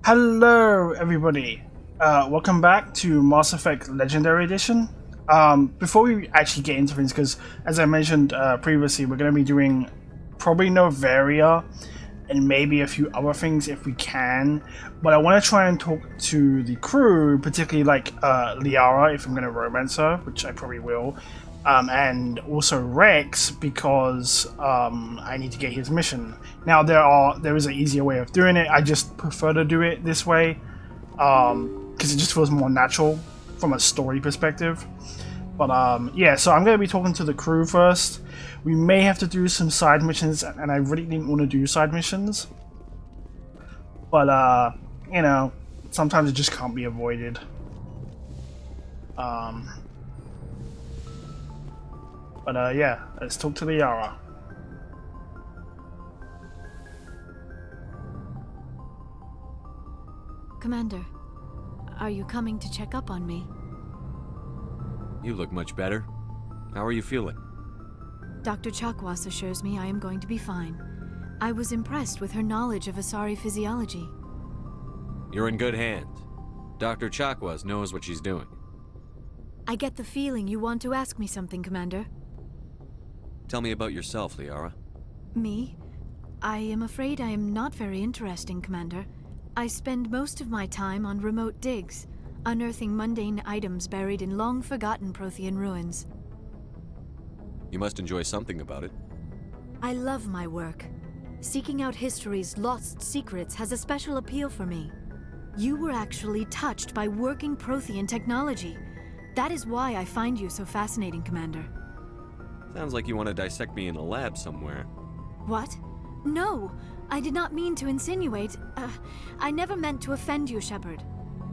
Hello, everybody. Welcome back to Mass Effect Legendary Edition. Before we actually get into things, because as I mentioned previously, we're going to be doing probably Novaria and maybe a few other things if we can. But I want to try and talk to the crew, particularly like Liara, if I'm going to romance her, which I probably will. And also Rex, because I need to get his mission. Now there is an easier way of doing it. I just prefer to do it this way because it just feels more natural from a story perspective. But yeah, so I'm going to be talking to the crew first. We may have to do some side missions, and I really didn't want to do side missions. But you know, sometimes it just can't be avoided. But yeah, let's talk to Liara. Commander, are you coming to check up on me? You look much better. How are you feeling? Dr. Chakwas assures me I am going to be fine. I was impressed with her knowledge of Asari physiology. You're in good hands. Dr. Chakwas knows what she's doing. I get the feeling you want to ask me something, Commander. Tell me about yourself, Liara. Me? I am afraid I am not very interesting, Commander. I spend most of my time on remote digs, unearthing mundane items buried in long-forgotten Prothean ruins. You must enjoy something about it. I love my work. Seeking out history's lost secrets has a special appeal for me. You were actually touched by working Prothean technology. That is why I find you so fascinating, Commander. Sounds like you want to dissect me in a lab somewhere. What? No, I did not mean to insinuate. I never meant to offend you, Shepard.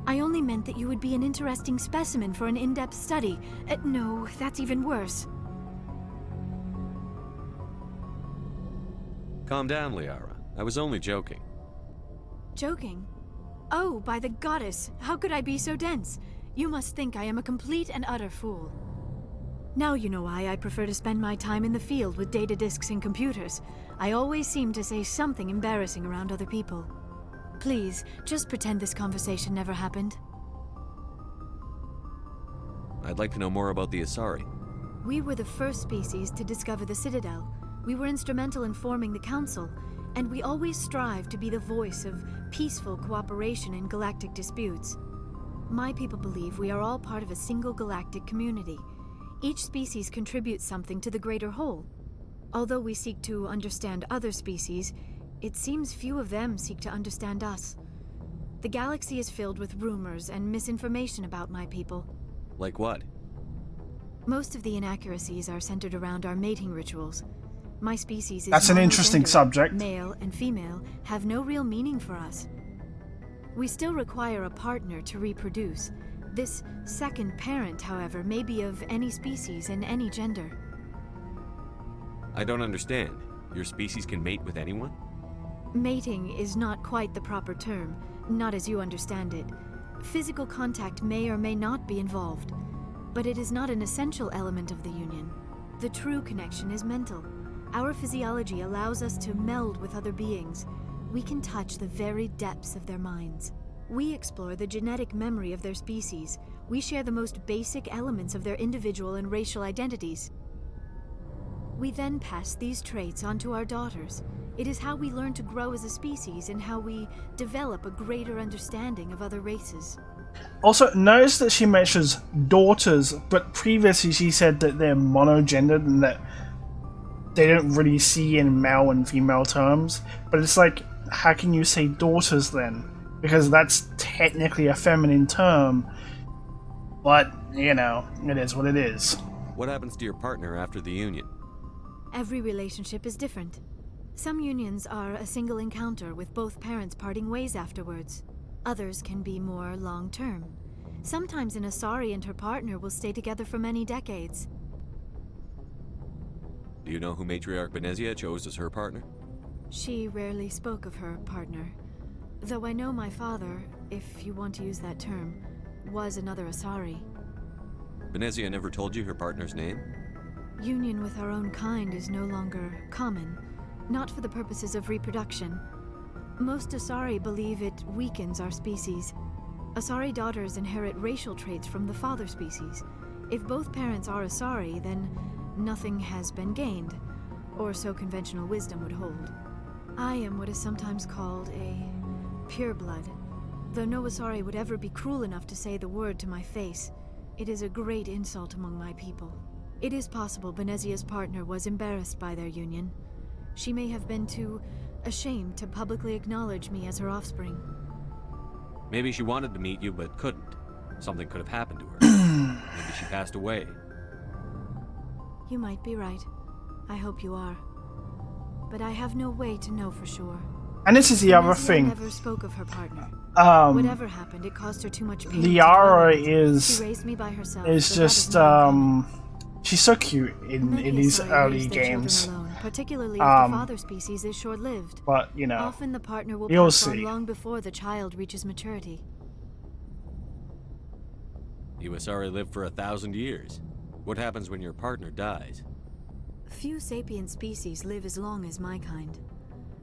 I only meant that you would be an interesting specimen for an in-depth study. No, that's even worse. Calm down, Liara. I was only joking. Joking? Oh, by the goddess, how could I be so dense? You must think I am a complete and utter fool. Now you know why I prefer to spend my time in the field with data disks and computers. I always seem to say something embarrassing around other people. Please, just pretend this conversation never happened. I'd like to know more about the Asari. We were the first species to discover the Citadel. We were instrumental in forming the Council, and we always strive to be the voice of peaceful cooperation in galactic disputes. My people believe we are all part of a single galactic community. Each species contributes something to the greater whole. Although we seek to understand other species, it seems few of them seek to understand us. The galaxy is filled with rumors and misinformation about my people. Like what? Most of the inaccuracies are centered around our mating rituals. My species is That's an interesting monogender. subject. Male and female have no real meaning for us. We still require a partner to reproduce. This second parent, however, may be of any species and any gender. I don't understand. Your species can mate with anyone? Mating is not quite the proper term, not as you understand it. Physical contact may or may not be involved, but it is not an essential element of the union. The true connection is mental. Our physiology allows us to meld with other beings. We can touch the very depths of their minds. We explore the genetic memory of their species. We share the most basic elements of their individual and racial identities. We then pass these traits on to our daughters. It is how we learn to grow as a species and how we develop a greater understanding of other races. Also, notice that she mentions daughters, but previously she said that they're monogendered and that they don't really see in male and female terms. But it's like, how can you say daughters then? Because that's technically a feminine term. But, you know, it is what it is. What happens to your partner after the union? Every relationship is different. Some unions are a single encounter with both parents parting ways afterwards. Others can be more long-term. Sometimes an Asari and her partner will stay together for many decades. Do you know who Matriarch Benezia chose as her partner? She rarely spoke of her partner. Though I know my father, if you want to use that term, was another Asari. Benezia never told you her partner's name? Union with our own kind is no longer common, not for the purposes of reproduction. Most Asari believe it weakens our species. Asari daughters inherit racial traits from the father species. If both parents are Asari, then nothing has been gained, or so conventional wisdom would hold. I am what is sometimes called a pureblood. Though no Asari would ever be cruel enough to say the word to my face, it is a great insult among my people. It is possible Benezia's partner was embarrassed by their union. She may have been too ashamed to publicly acknowledge me as her offspring. Maybe she wanted to meet you but couldn't. Something could have happened to her. Maybe she passed away. You might be right. I hope you are. But I have no way to know for sure. And this is the other Benezia thing. never spoke of her partner. Whatever happened, it caused her too much pain. Liara She raised me by herself. is so that just not uncommon. she's so cute in Many these Asari early raise their children games. alone, particularly if the father species is short-lived. But you know, Often the partner will you'll pass on see. long before the child reaches maturity. You Asari live for 1,000 years. What happens when your partner dies? Few sapient species live as long as my kind.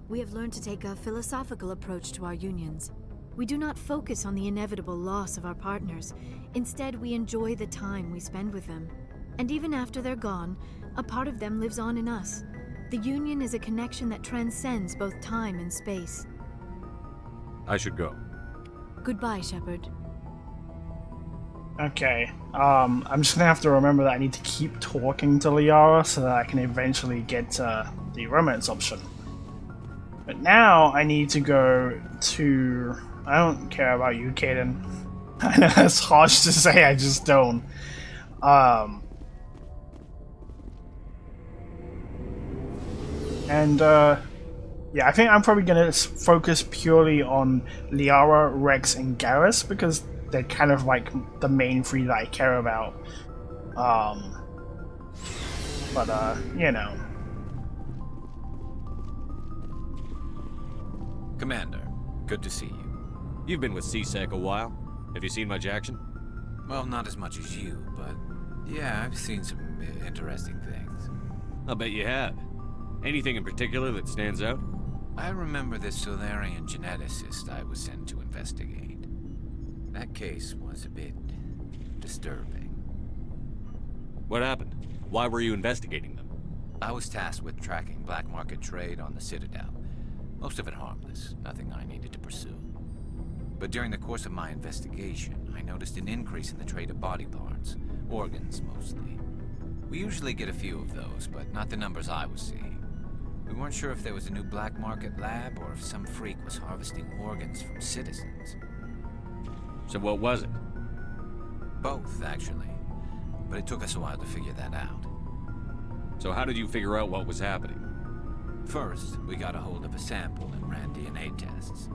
We have learned to take a philosophical approach to our unions. We do not focus on the inevitable loss of our partners. Instead, we enjoy the time we spend with them. And even after they're gone, a part of them lives on in us. The union is a connection that transcends both time and space. I should go. Goodbye, Shepard. Okay. I'm just gonna have to remember that I need to keep talking to Liara so that I can eventually get the romance option. But now I need to go to. I don't care about you, Kaden. I know that's harsh to say. I just don't. Yeah, I think I'm probably gonna focus purely on Liara, Rex, and Garrus because they're kind of like the main three that I care about. You know. Commander, good to see you. You've been with CSEC a while. Have you seen much action? Well, not as much as you, but yeah, I've seen some interesting things. I'll bet you have. Anything in particular that stands out? I remember this Solarian geneticist I was sent to investigate. That case was a bit disturbing. What happened? Why were you investigating them? I was tasked with tracking black market trade on the Citadel. Most of it harmless, nothing I needed to pursue. But during the course of my investigation, I noticed an increase in the trade of body parts, organs mostly. We usually get a few of those, but not the numbers I was seeing. We weren't sure if there was a new black market lab or if some freak was harvesting organs from citizens. So what was it? Both, actually. But it took us a while to figure that out. So how did you figure out what was happening? First, we got a hold of a sample and ran DNA tests.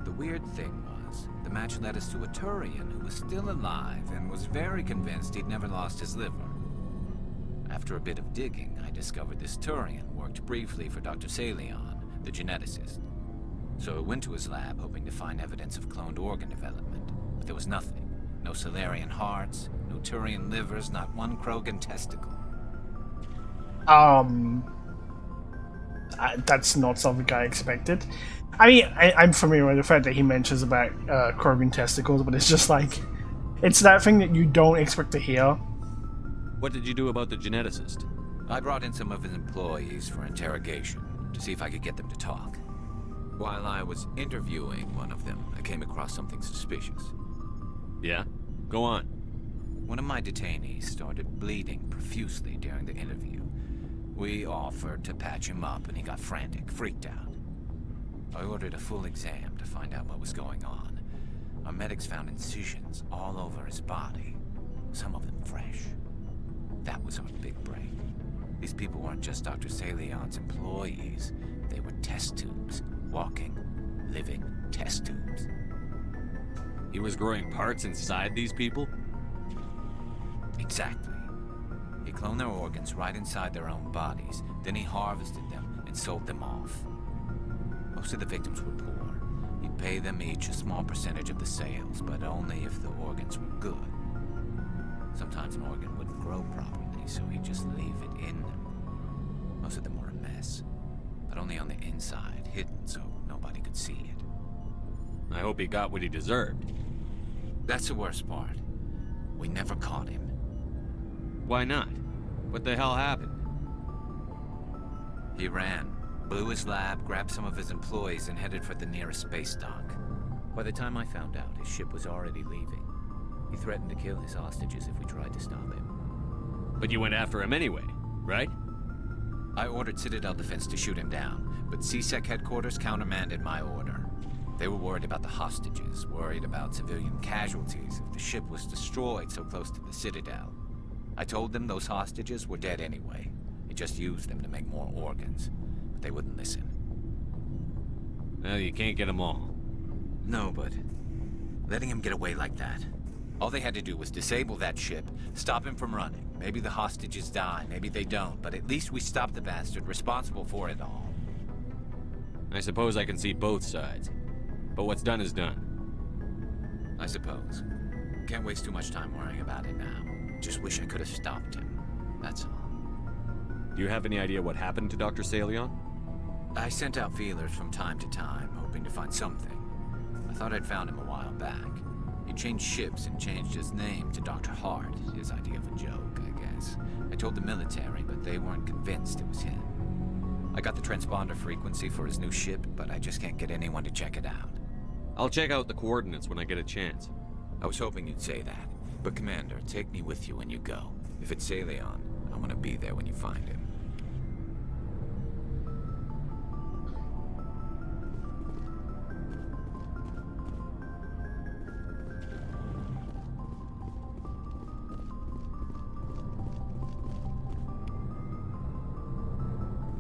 The weird thing was, the match led us to a Turian who was still alive and was very convinced he'd never lost his liver. After a bit of digging, I discovered this Turian worked briefly for Dr. Salion, the geneticist. So I went to his lab hoping to find evidence of cloned organ development, but there was nothing. No Solarian hearts, no Turian livers, not one Krogan testicle. That's not something I expected. I mean, I'm familiar with the fact that he mentions about Krogan testicles, but it's just like, it's that thing that you don't expect to hear. What did you do about the geneticist? I brought in some of his employees for interrogation, to see if I could get them to talk. While I was interviewing one of them, I came across something suspicious. Yeah? Go on. One of my detainees started bleeding profusely during the interview. We offered to patch him up, and he got frantic, freaked out. I ordered a full exam to find out what was going on. Our medics found incisions all over his body, some of them fresh. That was our big break. These people weren't just Dr. Salion's employees. They were test tubes. Walking, living test tubes. He was growing parts inside these people? Exactly. He cloned their organs right inside their own bodies. Then he harvested them and sold them off. Most of the victims were poor. He'd pay them each a small percentage of the sales, but only if the organs were good. Sometimes an organ wouldn't grow properly, so he'd just leave it in them. Most of them were a mess, but only on the inside, hidden so nobody could see it. I hope he got what he deserved. That's the worst part. We never caught him. Why not? What the hell happened? He ran, blew his lab, grabbed some of his employees, and headed for the nearest space dock. By the time I found out, his ship was already leaving. He threatened to kill his hostages if we tried to stop him. But you went after him anyway, right? I ordered Citadel Defense to shoot him down, but CSEC headquarters countermanded my order. They were worried about the hostages, worried about civilian casualties if the ship was destroyed so close to the Citadel. I told them those hostages were dead anyway. It just used them to make more organs, but they wouldn't listen. Well, you can't get them all. No, but letting him get away like that. All they had to do was disable that ship, stop him from running. Maybe the hostages die, maybe they don't, but at least we stopped the bastard responsible for it all. I suppose I can see both sides. But what's done is done. I suppose. Can't waste too much time worrying about it now. Just wish I could have stopped him. That's all. Do you have any idea what happened to Dr. Salion? I sent out feelers from time to time, hoping to find something. I thought I'd found him a while back. He changed ships and changed his name to Dr. Hart, his idea of a joke, I guess. I told the military, but they weren't convinced it was him. I got the transponder frequency for his new ship, but I just can't get anyone to check it out. I'll check out the coordinates when I get a chance. I was hoping you'd say that. But Commander, take me with you when you go. If it's Salion, I want to be there when you find him.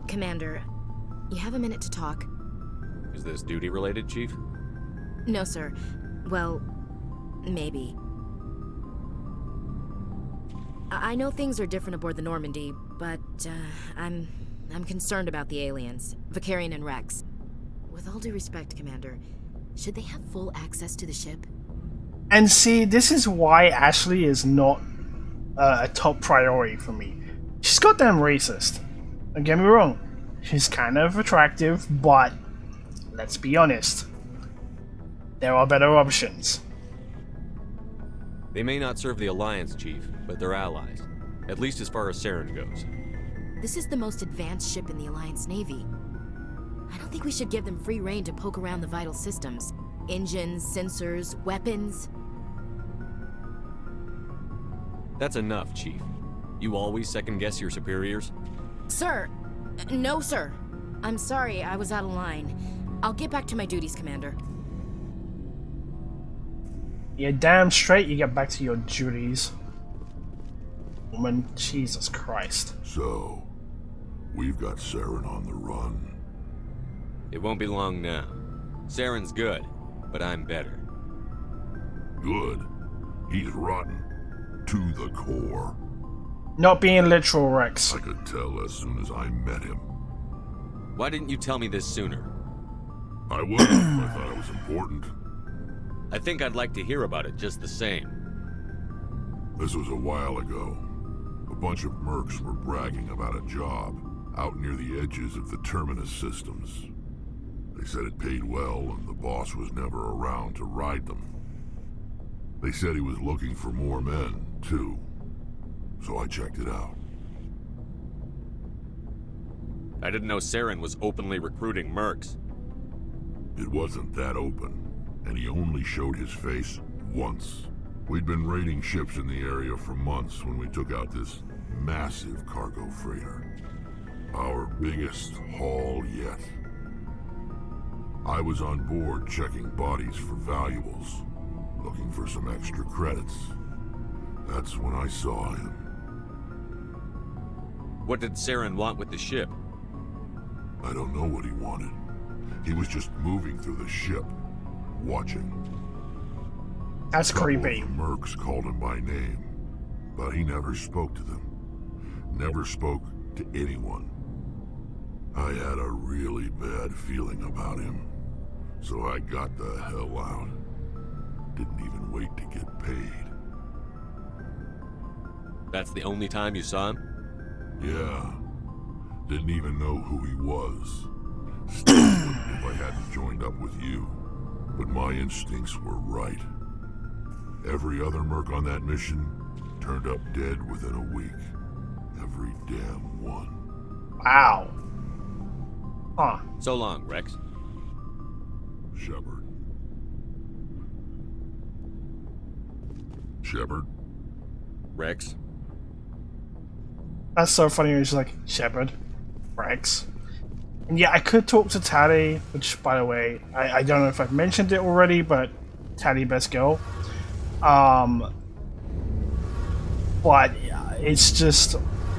Commander, you have a minute to talk? Is this duty-related, Chief? No, sir. Well, maybe. I know things are different aboard the Normandy, but I'm concerned about the aliens, Vicarian and Rex. With all due respect, Commander, should they have full access to the ship? And see, this is why Ashley is not a top priority for me. She's goddamn racist. Don't get me wrong. She's kind of attractive, but let's be honest. There are better options. They may not serve the Alliance, Chief, but they're allies. At least as far as Saren goes. This is the most advanced ship in the Alliance Navy. I don't think we should give them free rein to poke around the vital systems. Engines, sensors, weapons. That's enough, Chief. You always second-guess your superiors? Sir! No, sir. I'm sorry, I was out of line. I'll get back to my duties, Commander. You're damn straight you get back to your duties. Woman, Jesus Christ. So, we've got Saren on the run. It won't be long now. Saren's good, but I'm better. Good. He's rotten. To the core. Not being literal, Rex. I could tell as soon as I met him. Why didn't you tell me this sooner? I wouldn't if I thought it was important. I think I'd like to hear about it just the same. This was a while ago. A bunch of mercs were bragging about a job out near the edges of the Terminus systems. They said it paid well and the boss was never around to ride them. They said he was looking for more men, too. So I checked it out. I didn't know Saren was openly recruiting mercs. It wasn't that open, and he only showed his face once. We'd been raiding ships in the area for months when we took out this massive cargo freighter. Our biggest haul yet. I was on board checking bodies for valuables, looking for some extra credits. That's when I saw him. What did Saren want with the ship? I don't know what he wanted. He was just moving through the ship, watching. That's creepy. The mercs called him by name, but he never spoke to them. Never spoke to anyone. I had a really bad feeling about him, so I got the hell out. Didn't even wait to get paid. That's the only time you saw him? Yeah. Didn't even know who he was. Still wouldn't if I hadn't joined up with you. But my instincts were right. Every other merc on that mission turned up dead within a week. Every damn one. Wow. Huh. So long, Rex. Shepard. Shepard? Rex. That's so funny. It's like Shepard, Rex. And yeah, I could talk to Taddy, which, by the way, I don't know if I've mentioned it already, but Taddy, best girl. But it's just,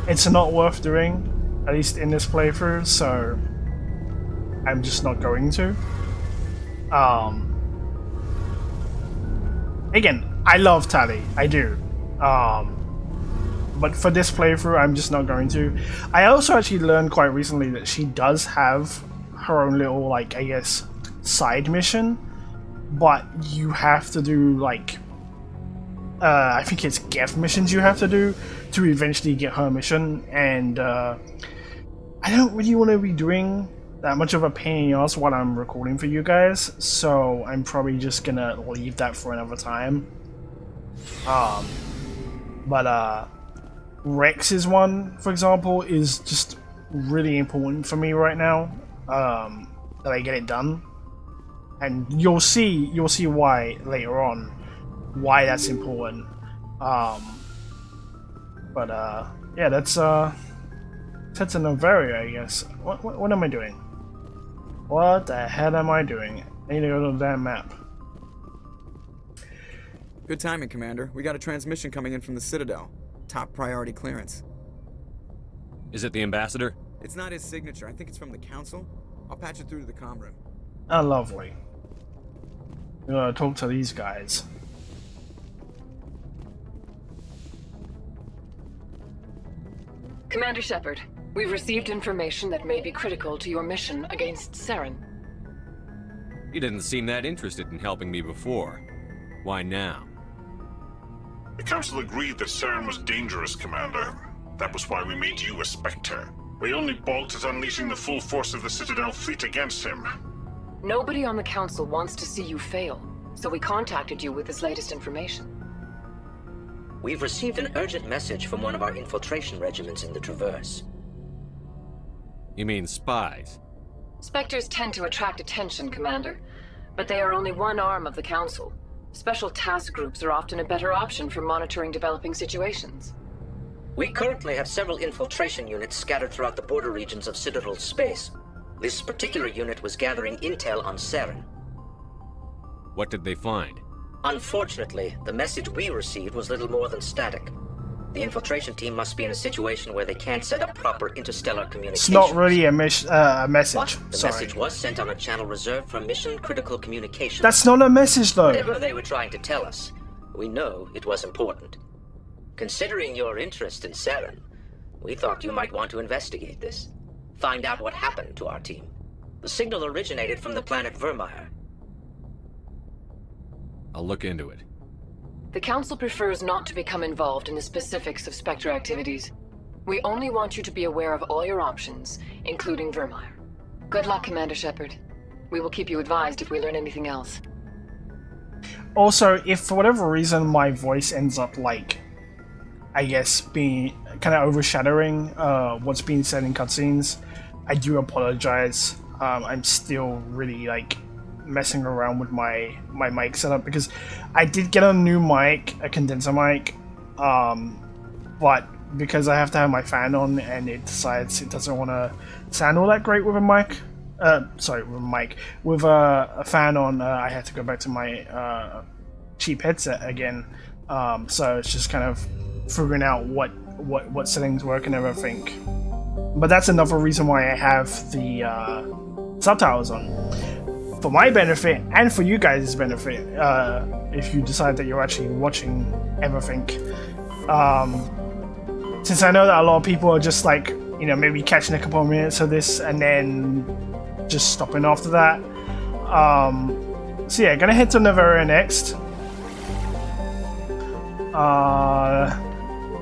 it's not worth doing, at least in this playthrough, so I'm just not going to. Again, I love Taddy, I do. But for this playthrough, I'm just not going to. I also actually learned quite recently that she does have her own little, like, I guess, side mission, but you have to do, like, I think it's Geth missions you have to do to eventually get her mission, and I don't really want to be doing that much of a pain in the ass while I'm recording for you guys, so I'm probably just gonna leave that for another time. But Rex's one, for example, is just really important for me right now, that I get it done, and you'll see why later on, why that's important. But yeah, that's to Novaria, I guess. What am I doing? What the hell am I doing? I need to go to the damn map. Good timing, Commander. We got a transmission coming in from the Citadel. Top priority clearance. Is it the ambassador? It's not his signature. I think it's from the Council. I'll patch it through to the comm room. Oh, lovely. I'm gonna talk to these guys. Commander Shepard, we've received information that may be critical to your mission against Saren. You didn't seem that interested in helping me before. Why now? The Council agreed that Saren was dangerous, Commander. That was why we made you a Spectre. We only balked at unleashing the full force of the Citadel fleet against him. Nobody on the Council wants to see you fail, so we contacted you with this latest information. We've received an urgent message from one of our infiltration regiments in the Traverse. You mean spies? Spectres tend to attract attention, Commander, but they are only one arm of the Council. Special task groups are often a better option for monitoring developing situations. We currently have several infiltration units scattered throughout the border regions of Citadel space. This particular unit was gathering intel on Saren. What did they find? Unfortunately, the message we received was little more than static. The infiltration team must be in a situation where they can't set up proper interstellar communication. It's not really a message. But the Sorry. message was sent on a channel reserved for mission-critical communication. That's not a message, though. Whatever they were trying to tell us, we know it was important. Considering your interest in Saren, we thought you might want to investigate this. Find out what happened to our team. The signal originated from the planet Vermeer. I'll look into it. The Council prefers not to become involved in the specifics of Spectre activities. We only want you to be aware of all your options, including Vermeer. Good luck, Commander Shepard. We will keep you advised if we learn anything else. Also, if for whatever reason my voice ends up, like, I guess, being kind of overshadowing what's being said in cutscenes, I do apologize. I'm still really, like, messing around with my mic setup because I did get a new mic, a condenser mic, but because I have to have my fan on and it decides it doesn't want to sound all that great with a mic, with a fan on, I had to go back to my cheap headset again, so it's just kind of figuring out what settings work and everything. But that's another reason why I have the subtitles on. For my benefit and for you guys' benefit, if you decide that you're actually watching everything. Since I know that a lot of people are just like, you know, maybe catching a couple of minutes of this and then just stopping after that. So yeah, gonna head to Novaria next.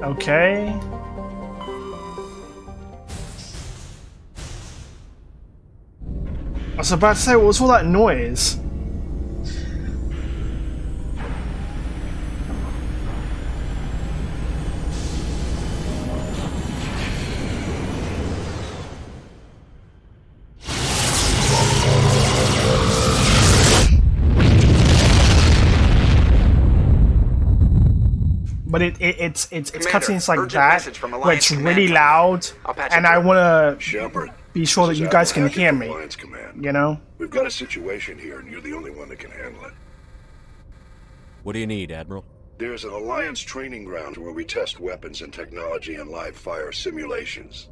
Okay. was about to say, what was all that noise? But it's cutscenes like that where it's really loud, and I want to be sure that you guys can hear me. You know? We've got a situation here, and you're the only one that can handle it. What do you need, Admiral? There's an Alliance training ground where we test weapons and technology in live fire simulations.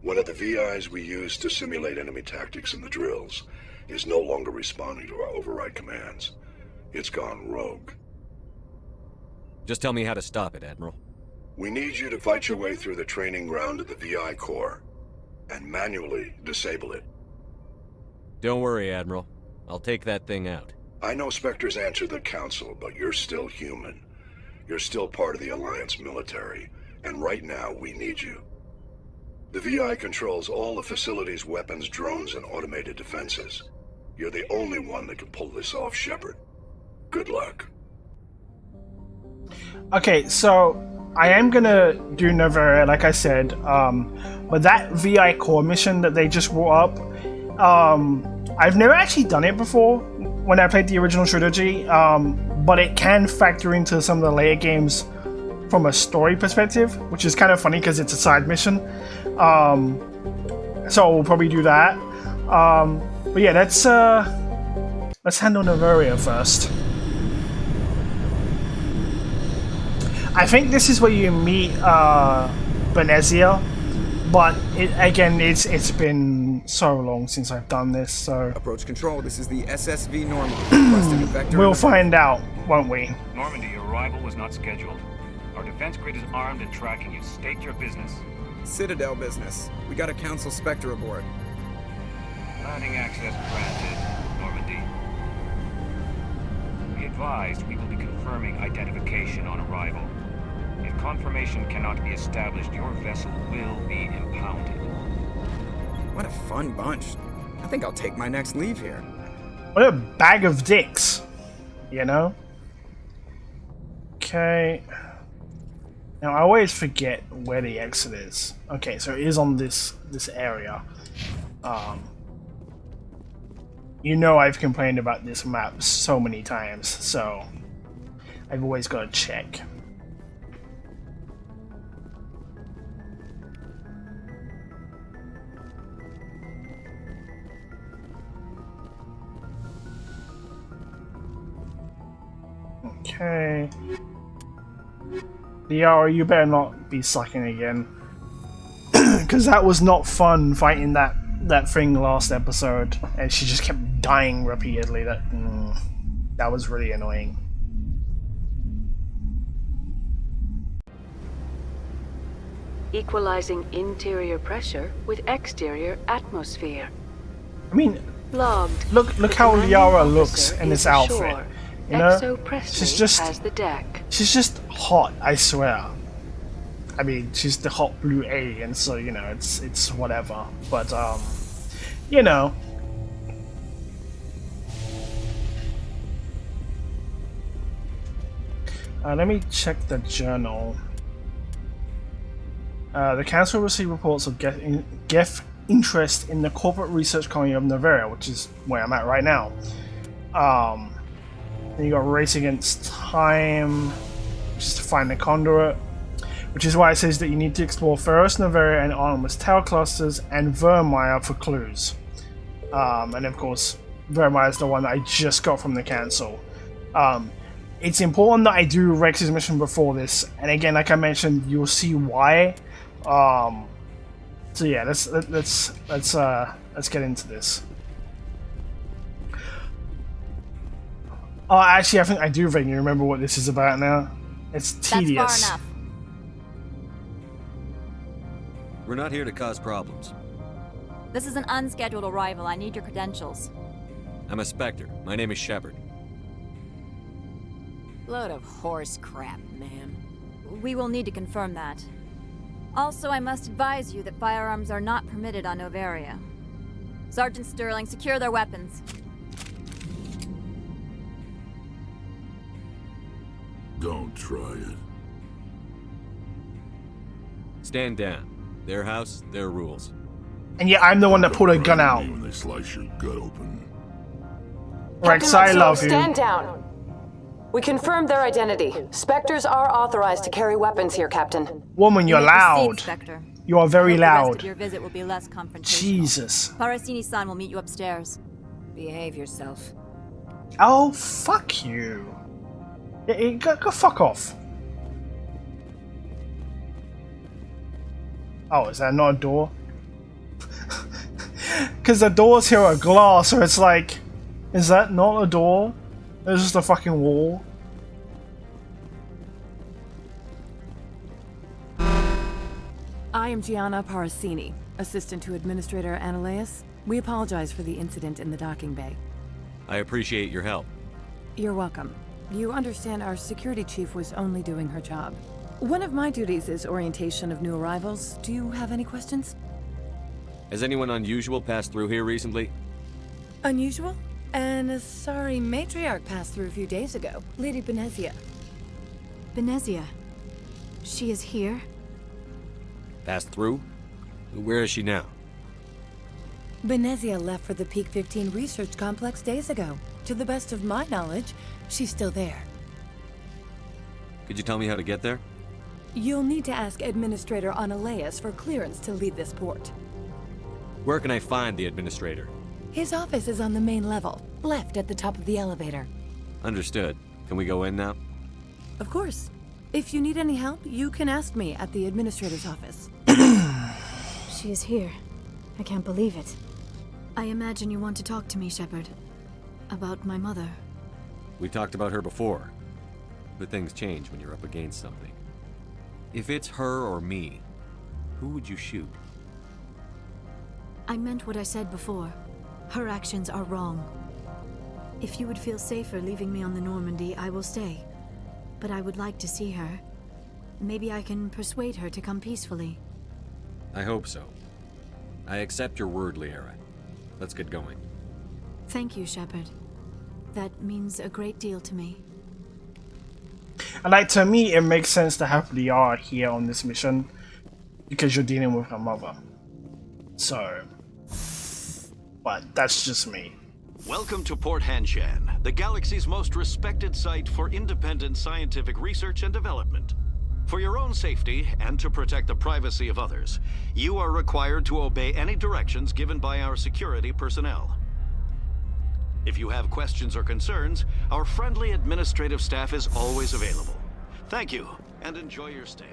One of the VIs we use to simulate enemy tactics in the drills is no longer responding to our override commands. It's gone rogue. Just tell me how to stop it, Admiral. We need you to fight your way through the training ground to the VI core and manually disable it. Don't worry, Admiral. I'll take that thing out. I know Spectres answer the Council, but you're still human. You're still part of the Alliance military, and right now we need you. The VI controls all the facility's weapons, drones, and automated defenses. You're the only one that can pull this off, Shepard. Good luck. Okay, so I am gonna do Noveria, like I said, but that VI core mission that they just brought up, I've never actually done it before when I played the original trilogy, but it can factor into some of the later games from a story perspective, which is kind of funny because it's a side mission. So we'll probably do that. But yeah, let's handle Noveria first. I think this is where you meet Benezia, but it's been so long since I've done this, so... Approach control, this is the SSV Normandy. We'll find out, won't we? Normandy, your arrival was not scheduled. Our defense grid is armed and tracking you. State your business. Citadel business. We got a Council Spectre aboard. Landing access granted, Normandy. Be advised, we will be confirming identification on arrival. If confirmation cannot be established, your vessel will be impounded. What a fun bunch. I think I'll take my next leave here. What a bag of dicks, you know? Okay. Now I always forget where the exit is. Okay, so it is on this area. You know I've complained about this map so many times, so I've always got to check. Okay. Liara, you better not be sucking again. Because that was not fun fighting that thing last episode. And she just kept dying repeatedly. That was really annoying. Equalizing interior pressure with exterior atmosphere. I mean, logged. Look how Liara looks in this outfit. You know, she's just hot, I swear. I mean, she's the hot blue alien, so you know, it's whatever. But you know. Let me check the journal. The Council received reports of Geth interest in the corporate research colony of Noveria, which is where I'm at right now. Then you got Race Against Time, which is to find the conduit, which is why it says that you need to explore Ferros, Noveria, and Artemis Tower clusters, and Vermeer for clues. And of course, Vermeer is the one that I just got from the Council. It's important that I do Rex's mission before this, and again, like I mentioned, you'll see why. So yeah, let's get into this. Oh, actually, I think I do vaguely remember what this is about now. It's tedious. That's far enough. We're not here to cause problems. This is an unscheduled arrival. I need your credentials. I'm a Spectre. My name is Shepard. Load of horse crap, man. We will need to confirm that. Also, I must advise you that firearms are not permitted on Noveria. Sergeant Sterling, secure their weapons. Don't try it. Stand down. Their house, their rules. And yet I'm the one that pulled a gun out. When they slice your gut open. Rex, I love you. Stand down. We confirmed their identity. Spectres are authorized to carry weapons here, Captain. Woman, you're You may proceed, loud. Spectre. You are very The rest loud. of your visit will be less confrontational. Jesus. Parasini-san will meet you upstairs. Behave yourself. Oh, fuck you. Go fuck off. Oh, is that not a door? Because the doors here are glass, so it's like, is that not a door? It's just a fucking wall. I am Gianna Parasini, assistant to Administrator Ananias. We apologize for the incident in the docking bay. I appreciate your help. You're welcome. You understand our security chief was only doing her job. One of my duties is orientation of new arrivals. Do you have any questions? Has anyone unusual passed through here recently? Unusual? And a sorry matriarch passed through a few days ago. Lady Benezia. Benezia. She is here? Passed through? Where is she now? Benezia left for the Peak 15 research complex days ago. To the best of my knowledge, she's still there. Could you tell me how to get there? You'll need to ask Administrator Ananias for clearance to leave this port. Where can I find the administrator? His office is on the main level, left at the top of the elevator. Understood. Can we go in now? Of course. If you need any help, you can ask me at the administrator's office. She is here. I can't believe it. I imagine you want to talk to me, Shepard. About my mother. We talked about her before. But things change when you're up against something. If it's her or me, who would you shoot? I meant what I said before. Her actions are wrong. If you would feel safer leaving me on the Normandy, I will stay. But I would like to see her. Maybe I can persuade her to come peacefully. I hope so. I accept your word, Liara. Let's get going. Thank you, Shepard. That means a great deal to me. And like, to me, it makes sense to have Liara here on this mission because you're dealing with her mother. So, but that's just me. Welcome to Port Hanshan, the galaxy's most respected site for independent scientific research and development. For your own safety and to protect the privacy of others, you are required to obey any directions given by our security personnel. If you have questions or concerns, our friendly administrative staff is always available. Thank you, and enjoy your stay.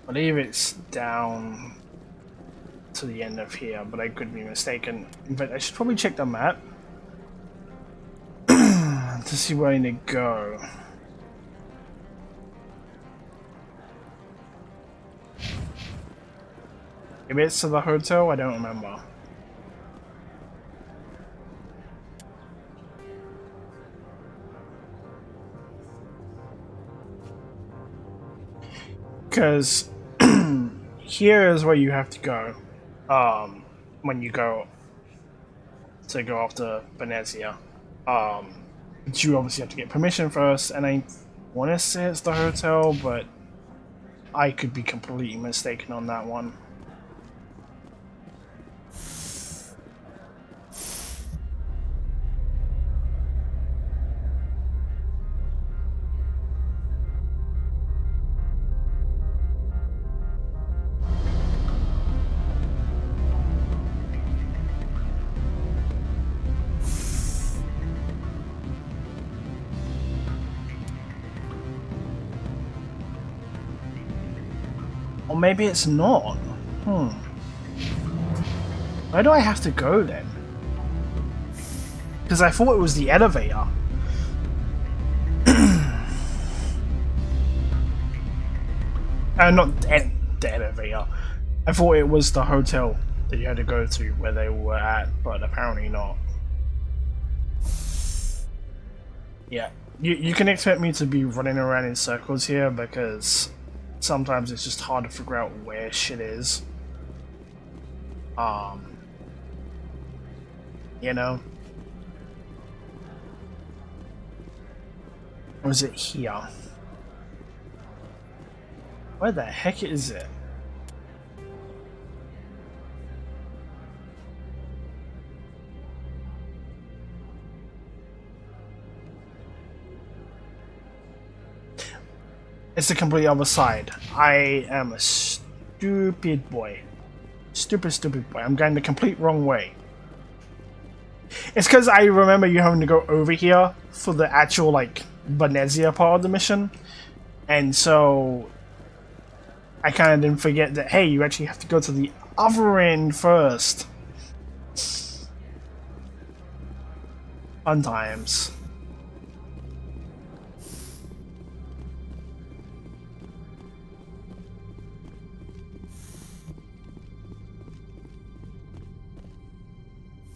I believe it's down to the end of here, but I could be mistaken. In fact, I should probably check the map to see where I need to go. Maybe it's to the hotel? I don't remember. Because here is where you have to go when you go after Benezia. But you obviously have to get permission first, and I want to say it's the hotel, but I could be completely mistaken on that one. Or maybe it's not. Where do I have to go then? Because I thought it was the elevator. Not the elevator. I thought it was the hotel that you had to go to where they were at, but apparently not. Yeah, you can expect me to be running around in circles here because sometimes it's just hard to figure out where shit is. You know? Or is it here? Where the heck is it? It's the complete other side. I am a stupid boy. Stupid boy. I'm going the complete wrong way. It's because I remember you having to go over here for the actual, like, Benezia part of the mission. And so I kind of didn't forget that, hey, you actually have to go to the other end first. Fun times.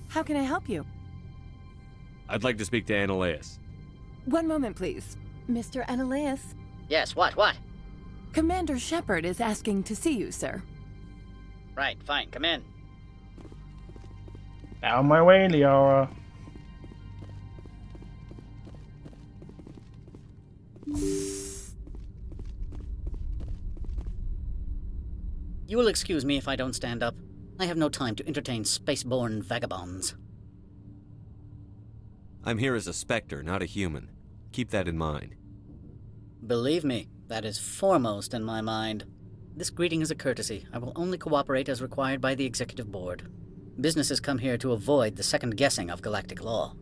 How can I help you? I'd like to speak to Annaleus. One moment, please. Mr. Annaleus? Yes, what? Commander Shepard is asking to see you, sir. Right, fine, come in. Out of my way, Liara. You will excuse me if I don't stand up. I have no time to entertain spaceborne vagabonds. I'm here as a Spectre, not a human. Keep that in mind. Believe me, that is foremost in my mind. This greeting is a courtesy. I will only cooperate as required by the Executive Board. Businesses come here to avoid the second guessing of galactic law.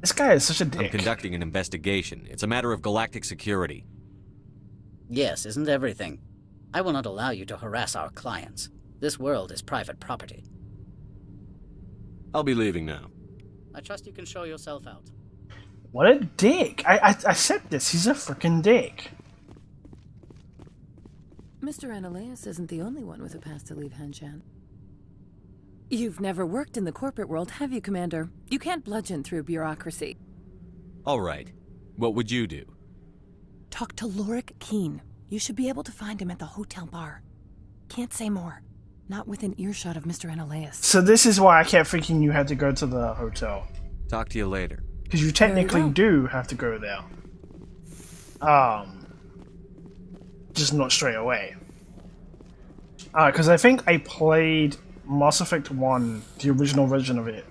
This guy is such a dick. I'm conducting an investigation. It's a matter of galactic security. Yes, isn't everything? I will not allow you to harass our clients. This world is private property. I'll be leaving now. I trust you can show yourself out. What a dick! I said this. He's a freaking dick. Mr. Annaleus isn't the only one with a past to leave Hanshan. You've never worked in the corporate world, have you, Commander? You can't bludgeon through bureaucracy. All right. What would you do? Talk to Lorik Keen. You should be able to find him at the hotel bar. Can't say more. Not within earshot of Mr. Annaleus. So this is why I kept thinking you had to go to the hotel. Talk to you later. Because you technically do have to go there. Just not straight away. Because I think I played Mass Effect 1, the original version of it,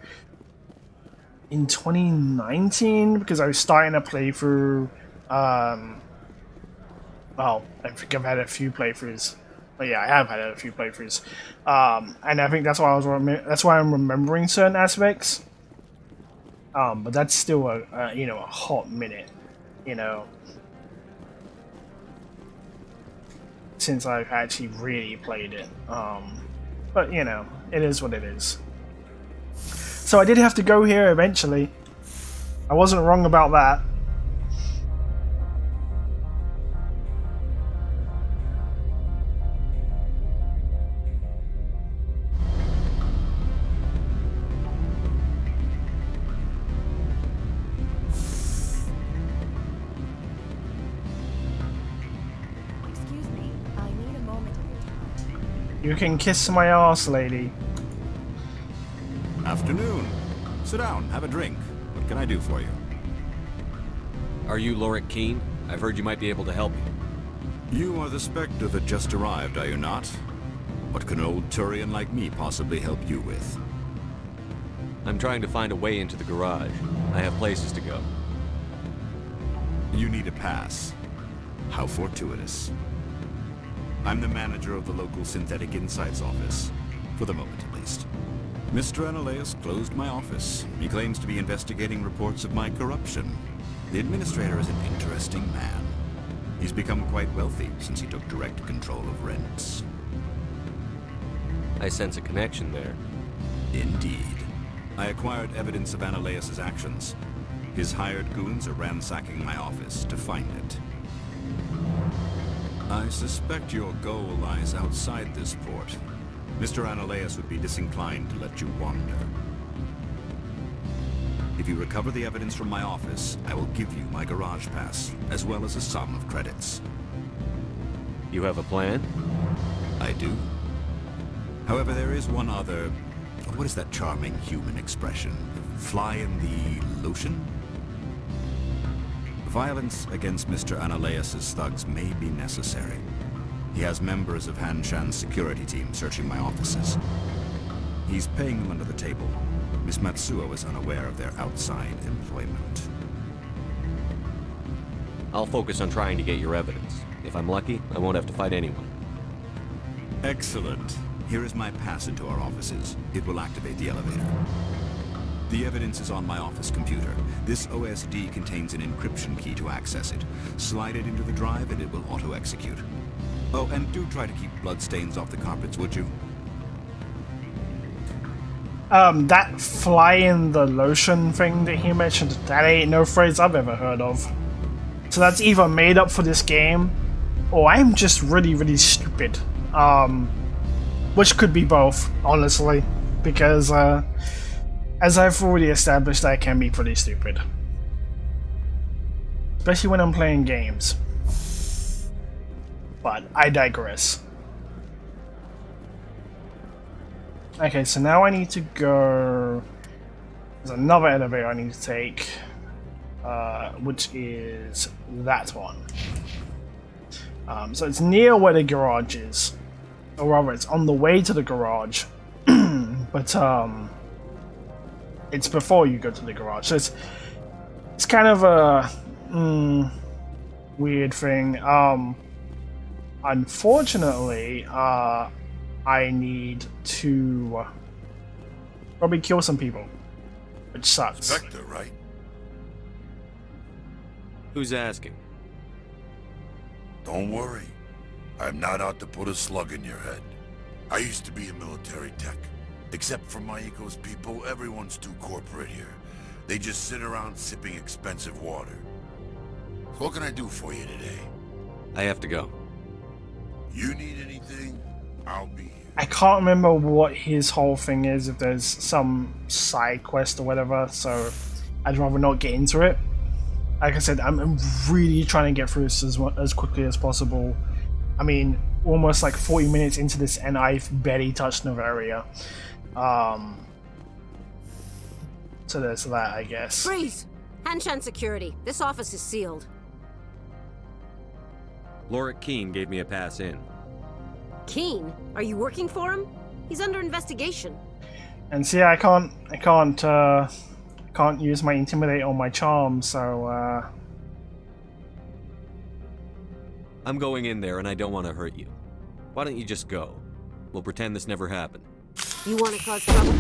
in 2019, because I was starting a playthrough. Well, I think I've had a few playthroughs. But yeah, I have had a few playthroughs. And I think that's why that's why I'm remembering certain aspects. But that's still a hot minute, since I've actually really played it. But it is what it is. So I did have to go here eventually. I wasn't wrong about that. You can kiss my ass, lady. Afternoon. Sit down, have a drink. What can I do for you? Are you Lorik Keen? I've heard you might be able to help me. You are the Spectre that just arrived, are you not? What can an old Turian like me possibly help you with? I'm trying to find a way into the garage. I have places to go. You need a pass. How fortuitous. I'm the manager of the local Synthetic Insights office. For the moment, at least. Mr. Annaleus closed my office. He claims to be investigating reports of my corruption. The administrator is an interesting man. He's become quite wealthy since he took direct control of rents. I sense a connection there. Indeed. I acquired evidence of Annaleus' actions. His hired goons are ransacking my office to find it. I suspect your goal lies outside this port. Mr. Annaleus would be disinclined to let you wander. If you recover the evidence from my office, I will give you my garage pass, as well as a sum of credits. You have a plan? I do. However, there is one other... What is that charming human expression? Fly in the lotion? Violence against Mr. Analaeus' thugs may be necessary. He has members of Han Shan's security team searching my offices. He's paying them under the table. Miss Matsuo is unaware of their outside employment. I'll focus on trying to get your evidence. If I'm lucky, I won't have to fight anyone. Excellent. Here is my pass into our offices. It will activate the elevator. The evidence is on my office computer. This OSD contains an encryption key to access it. Slide it into the drive and it will auto-execute. Oh, and do try to keep bloodstains off the carpets, would you? That fly in the lotion thing that he mentioned, that ain't no phrase I've ever heard of. So that's either made up for this game, or I'm just really, really stupid. Which could be both, honestly, because, as I've already established, I can be pretty stupid. Especially when I'm playing games. But I digress. Okay, so now I need to go... There's another elevator I need to take, which is that one. So it's near where the garage is. Or rather, it's on the way to the garage. But, it's before you go to the garage. So it's kind of a weird thing. Unfortunately, I need to probably kill some people, which sucks. Spectre, right? Who's asking? Don't worry. I'm not out to put a slug in your head. I used to be a military tech. Except for Maiko's people, everyone's too corporate here. They just sit around sipping expensive water. So what can I do for you today? I have to go. You need anything? I'll be here. I can't remember what his whole thing is, if there's some side quest or whatever, so I'd rather not get into it. Like I said, I'm really trying to get through this as quickly as possible. I mean, almost like 40 minutes into this and I've barely touched Novaria. So there's that, I guess. Freeze! Hanshan Security. This office is sealed. Lorik Keen gave me a pass in. Keen? Are you working for him? He's under investigation. And see, I can't use my intimidate or my charm, so I'm going in there and I don't want to hurt you. Why don't you just go? We'll pretend this never happened. You want to cause trouble?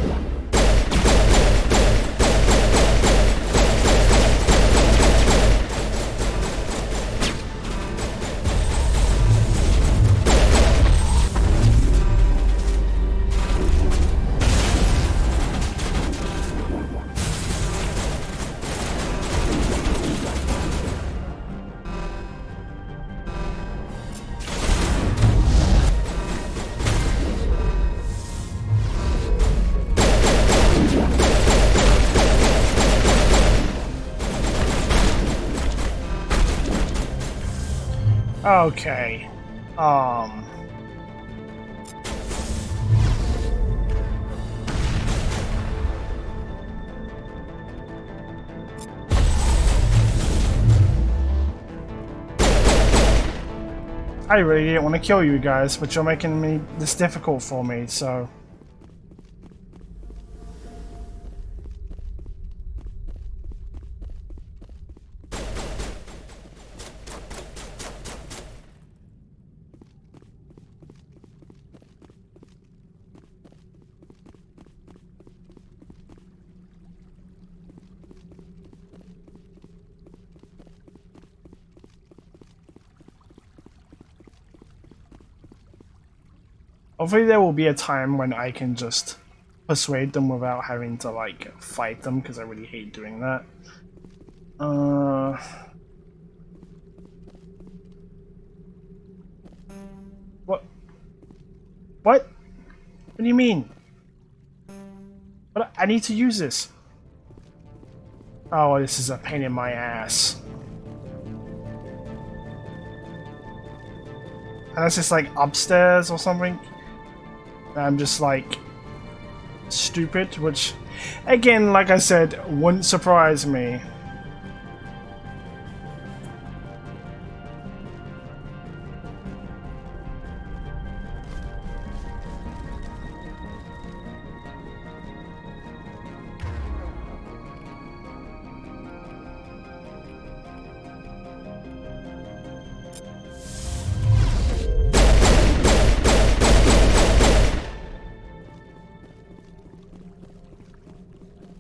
Okay. I really didn't want to kill you guys, but you're making this difficult for me, so... Hopefully there will be a time when I can just persuade them without having to, like, fight them, because I really hate doing that. What? What? What do you mean? But I need to use this. Oh, this is a pain in my ass. Unless it's like upstairs or something. I'm just like stupid, which again, like I said, wouldn't surprise me.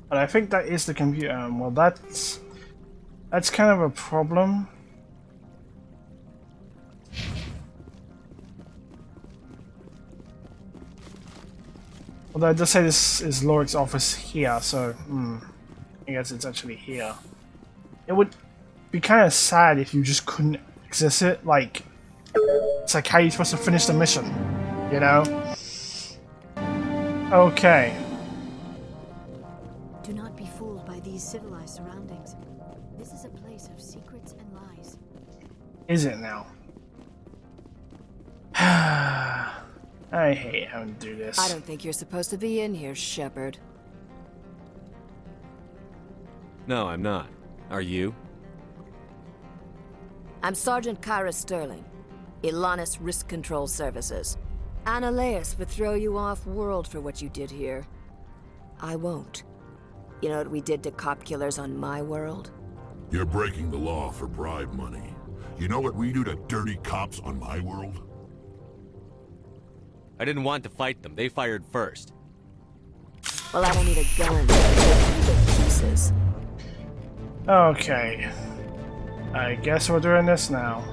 But I think that is the computer. Well, that's kind of a problem. Although I just say this is Lorik's office here, so I guess it's actually here. It would be kind of sad if you just couldn't access it. Like, it's like how are you supposed to finish the mission, you know? Okay. Do not be fooled by these civilized surroundings. This is a place of secrets and lies. Is it now? I hate having to do this. I don't think you're supposed to be in here, Shepard. No, I'm not. Are you? I'm Sergeant Kyra Sterling, Ilanis Risk Control Services. Ananias would throw you off-world for what you did here. I won't. You know what we did to cop killers on my world? You're breaking the law for bribe money. You know what we do to dirty cops on my world? I didn't want to fight them. They fired first. Well, I don't need a gun to rip you to pieces. Okay. I guess we're doing this now.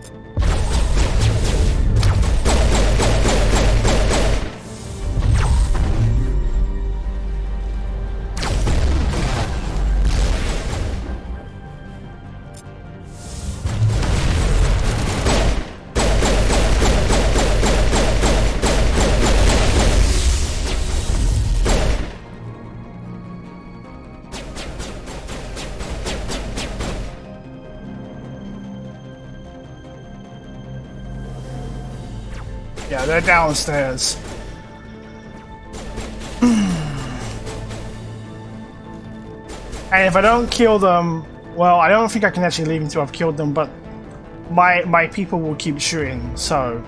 Yeah, they're downstairs. And if I don't kill them, well, I don't think I can actually leave until I've killed them, but my people will keep shooting, so...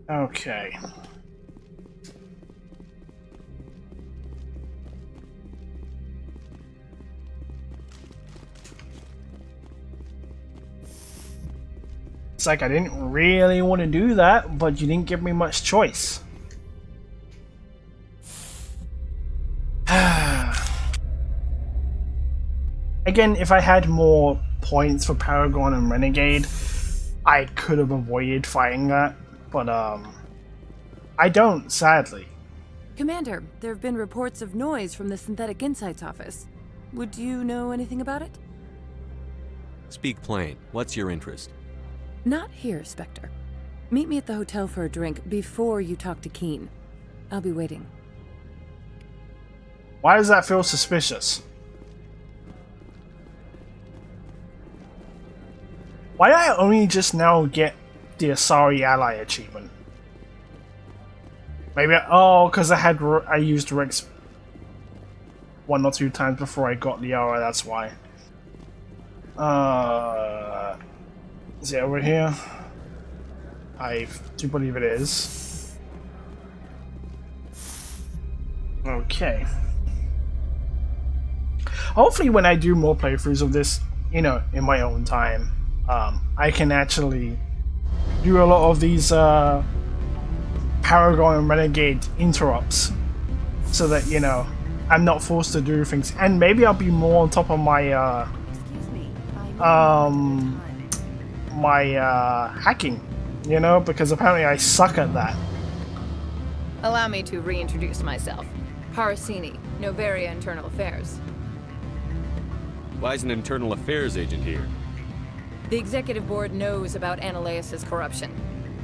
Okay. It's like I didn't really want to do that, but you didn't give me much choice. Again, if I had more points for Paragon and Renegade, I could have avoided fighting that. But, I don't, sadly. Commander, there have been reports of noise from the Synthetic Insights office. Would you know anything about it? Speak plain. What's your interest? Not here, Spectre. Meet me at the hotel for a drink before you talk to Keen. I'll be waiting. Why does that feel suspicious? Why did I only just now get the Asari Ally achievement? Maybe because I used Rex 1 or 2 times before I got the Liara, that's why. Is it over here? I do believe it is. Okay. Hopefully when I do more playthroughs of this, you know, in my own time, I can actually do a lot of these Paragon and Renegade interrupts so that, you know, I'm not forced to do things, and maybe I'll be more on top of my my hacking, you know, because apparently I suck at that. Allow me to reintroduce myself. Parasini, Novaria Internal Affairs. Why is an internal affairs agent here? The executive board knows about Ananias' corruption.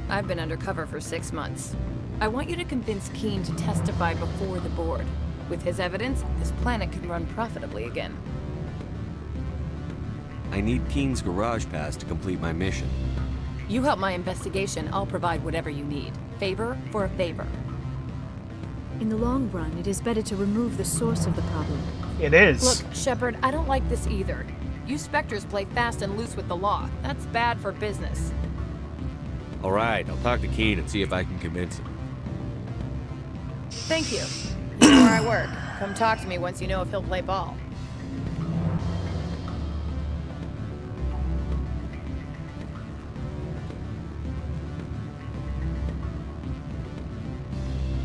I've been undercover for 6 months. I want you to convince Keene to testify before the board. With his evidence, this planet can run profitably again. I need Keene's garage pass to complete my mission. You help my investigation, I'll provide whatever you need. Favor for a favor. In the long run, it is better to remove the source of the problem. It is. Look, Shepard, I don't like this either. You Spectres play fast and loose with the law. That's bad for business. Alright, I'll talk to Keene and see if I can convince him. Thank you. You know where I work. Come talk to me once you know if he'll play ball.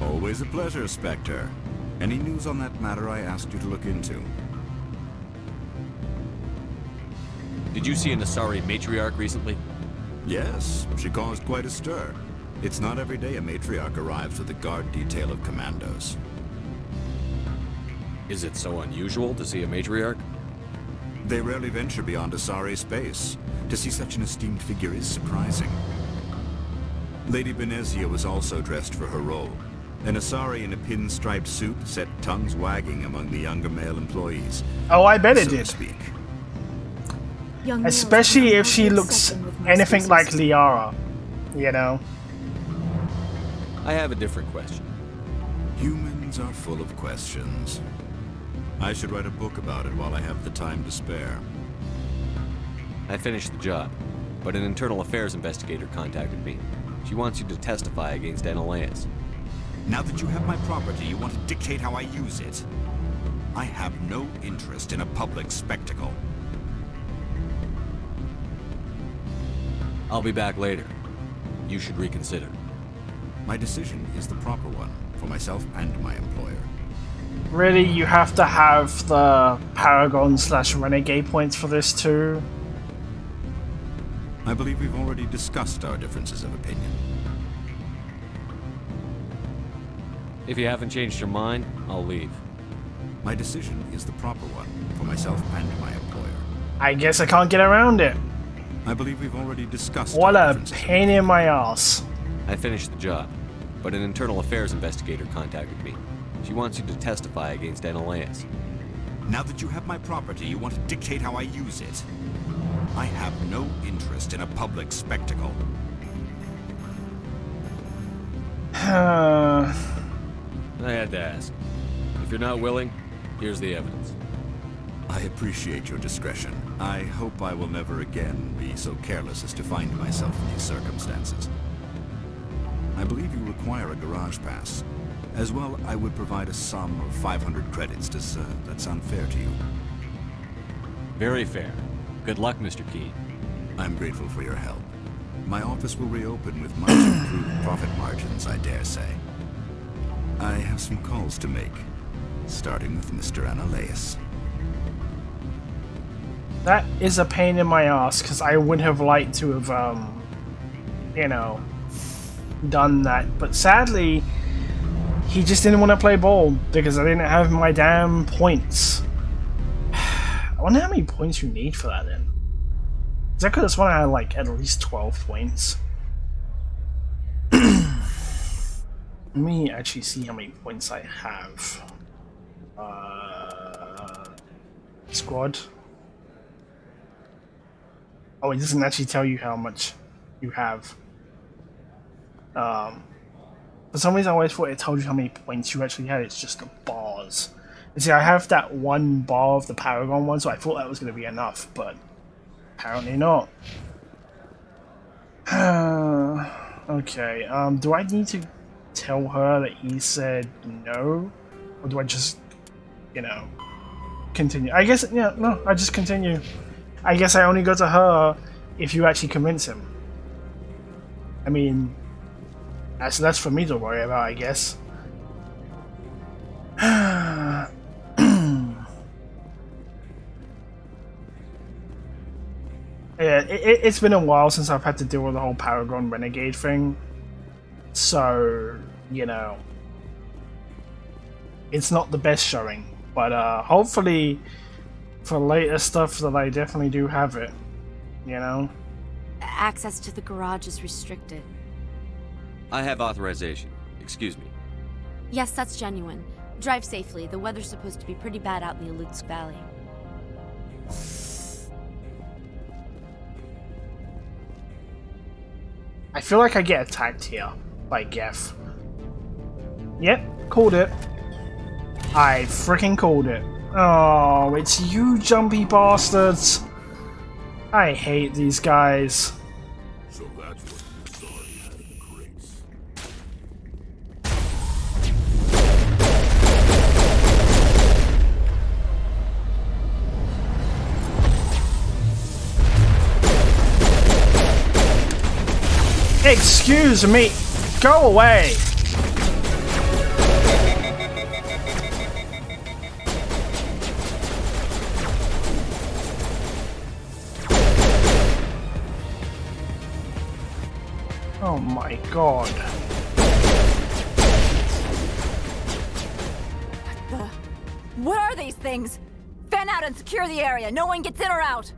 Always a pleasure, Spectre. Any news on that matter I asked you to look into? Did you see an Asari matriarch recently? Yes, she caused quite a stir. It's not every day a matriarch arrives with a guard detail of commandos. Is it so unusual to see a matriarch? They rarely venture beyond Asari space. To see such an esteemed figure is surprising. Lady Benezia was also dressed for her role. An Asari in a pinstriped suit set tongues wagging among the younger male employees. Oh, I bet it so did. To speak. Especially if she looks anything like Liara, you know? I have a different question. Humans are full of questions. I should write a book about it while I have the time to spare. I finished the job, but an internal affairs investigator contacted me. She wants you to testify against Ananias. Now that you have my property, you want to dictate how I use it. I have no interest in a public spectacle. I'll be back later. You should reconsider. My decision is the proper one, for myself and my employer. Really, you have to have the Paragon/Renegade points for this too? I believe we've already discussed our differences of opinion. If you haven't changed your mind, I'll leave. My decision is the proper one, for myself and my employer. I guess I can't get around it. I believe we've already discussed What our a differences. pain in my ass. I finished the job, but an internal affairs investigator contacted me. She wants you to testify against Ananias. Now that you have my property, you want to dictate how I use it. I have no interest in a public spectacle. I had to ask. If you're not willing, here's the evidence. I appreciate your discretion. I hope I will never again be so careless as to find myself in these circumstances. I believe you require a garage pass. As well, I would provide a sum of 500 credits. Does that sound fair to you? Very fair. Good luck, Mr. Keene. I'm grateful for your help. My office will reopen with much improved profit margins, I dare say. I have some calls to make, starting with Mr. Ananias. That is a pain in my ass, because I would have liked to have, you know, done that. But sadly, he just didn't want to play ball, because I didn't have my damn points. I wonder how many points you need for that, then. Because I could have sworn I had, like, at least 12 points. Let me actually see how many points I have. Squad. Oh, it doesn't actually tell you how much you have. For some reason I always thought it told you how many points you actually had. It's just the bars. And see, I have that one bar of the Paragon one, so I thought that was going to be enough, but apparently not. Okay, do I need to tell her that he said no? Or do I just, you know, continue? I guess, yeah, no, I just continue. I guess I only go to her if you actually convince him. I mean, that's for me to worry about, I guess. Yeah, it's been a while since I've had to deal with the whole Paragon Renegade thing. So, you know, it's not the best showing. But hopefully for later stuff that I definitely do have it, you know? Access to the garage is restricted. I have authorization. Excuse me. Yes, that's genuine. Drive safely. The weather's supposed to be pretty bad out in the Alutsk Valley. I feel like I get attacked here by Geth. Yep, called it. I freaking called it. Oh, it's you jumpy bastards. I hate these guys. So that's what the authority had in the crates. Excuse me. Go away. Oh my god. What are these things? Fan out and secure the area. No one gets in or out.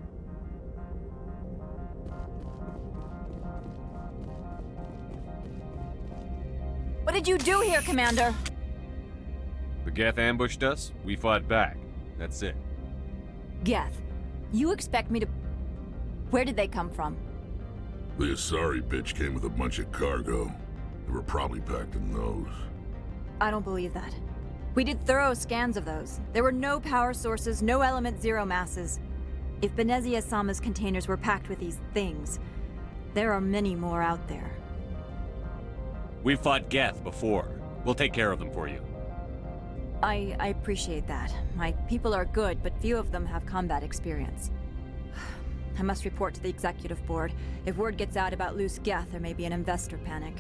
What did you do here, Commander? The Geth ambushed us. We fought back. That's it. Geth, you expect me to... Where did they come from? The Asari bitch came with a bunch of cargo. They were probably packed in those. I don't believe that. We did thorough scans of those. There were no power sources, no element zero masses. If Benezia Sama's containers were packed with these things, there are many more out there. We fought Geth before. We'll take care of them for you. I appreciate that. My people are good, but few of them have combat experience. I must report to the executive board. If word gets out about loose Geth, there may be an investor panic.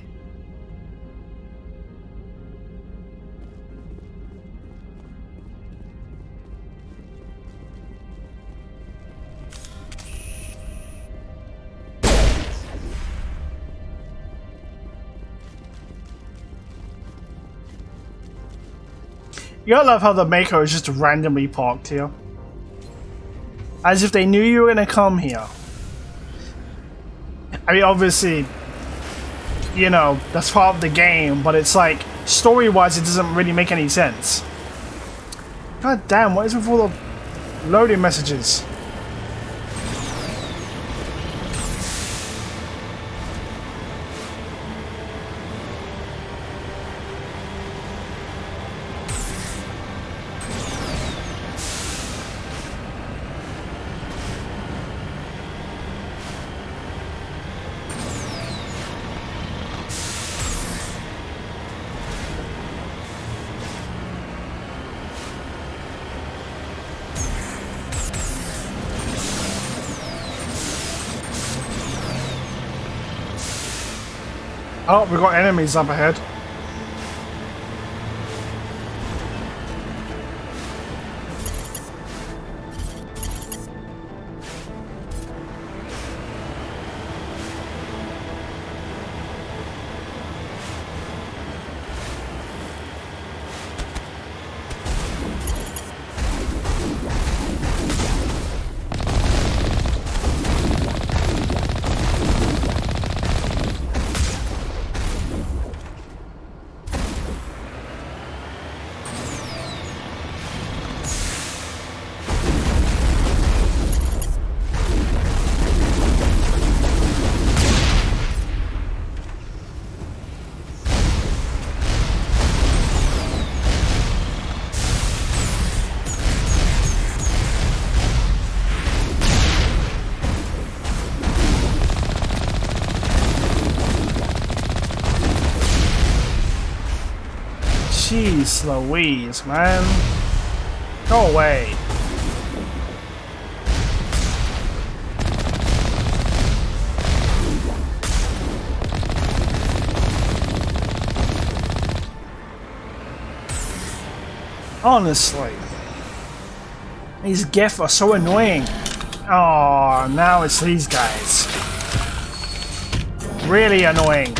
You gotta love how the Mako is just randomly parked here. As if they knew you were gonna come here. I mean, obviously, you know, that's part of the game, but it's like, story-wise, it doesn't really make any sense. God damn, what is with all the loading messages? Oh, we've got enemies up ahead. Jeez Louise, man. Go away. Honestly. These Geth are so annoying. Oh, now it's these guys. Really annoying.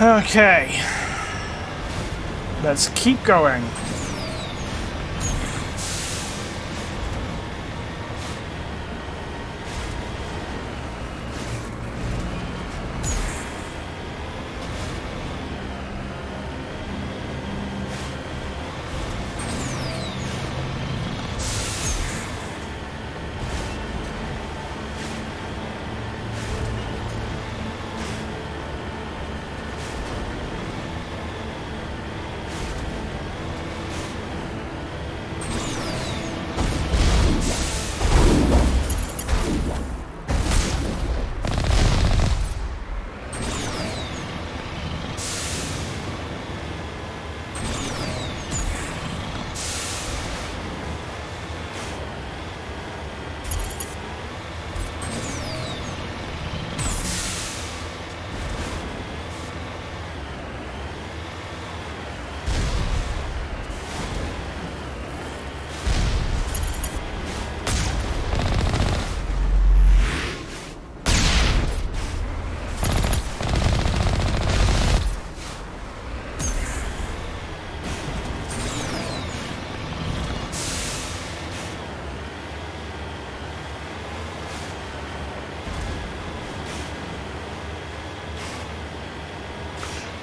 Okay, let's keep going.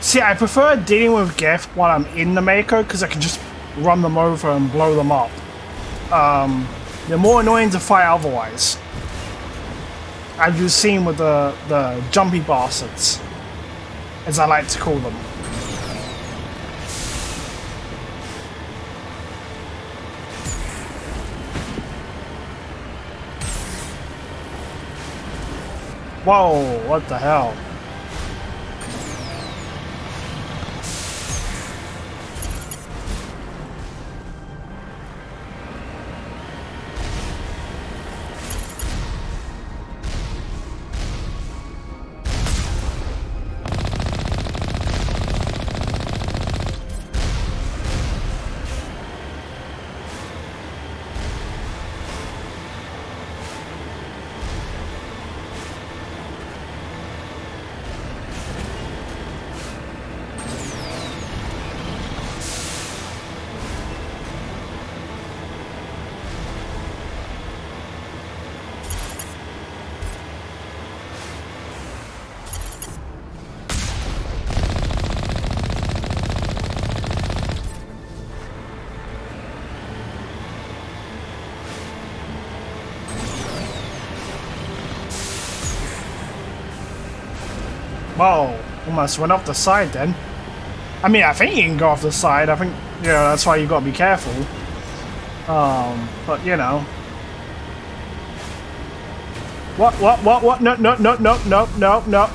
See, I prefer dealing with Geth while I'm in the Mako because I can just run them over and blow them up. They're more annoying to fight otherwise. As you've seen with the jumpy bastards, as I like to call them. Whoa, what the hell? Whoa, almost went off the side then. I mean, I think you can go off the side. I think, you know, that's why you gotta be careful. But you know. What? No.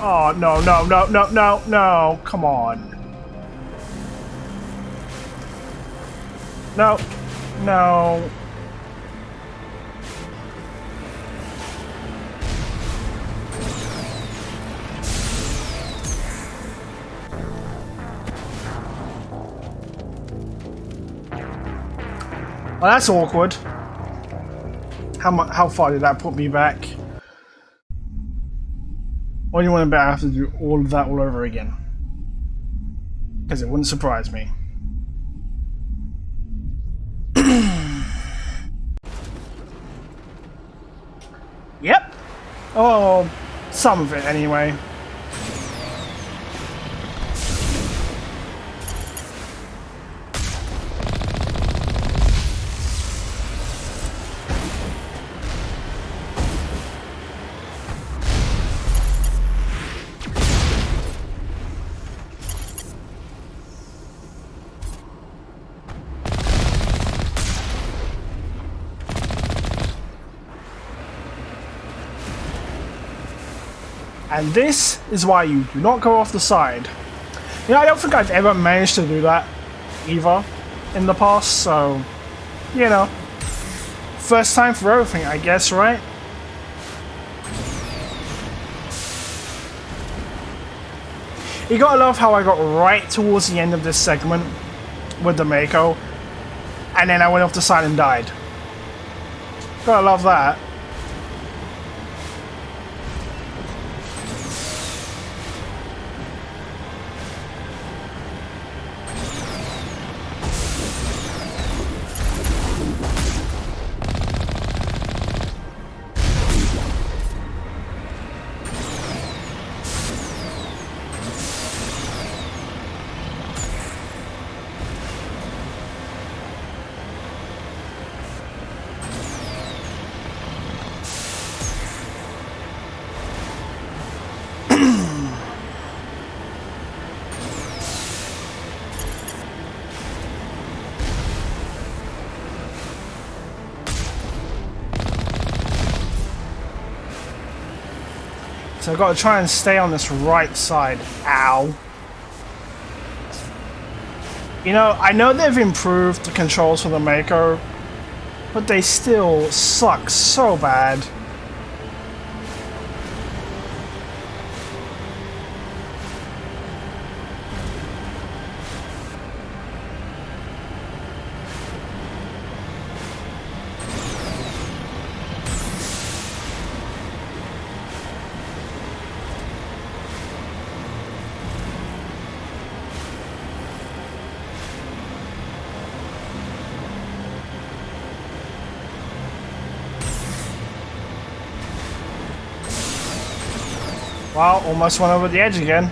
Oh, no. Come on. No. Well, that's awkward. How far did that put me back? Or you want to have to do all of that all over again? Because it wouldn't surprise me. Yep. Oh, some of it anyway. And this is why you do not go off the side. You know, I don't think I've ever managed to do that either in the past, so, you know, first time for everything, I guess, right? You gotta love how I got right towards the end of this segment with the Mako, and then I went off the side and died. Gotta love that. So I've got to try and stay on this right side. Ow. You know, I know they've improved the controls for the Mako, but they still suck so bad. Well, almost went over the edge again.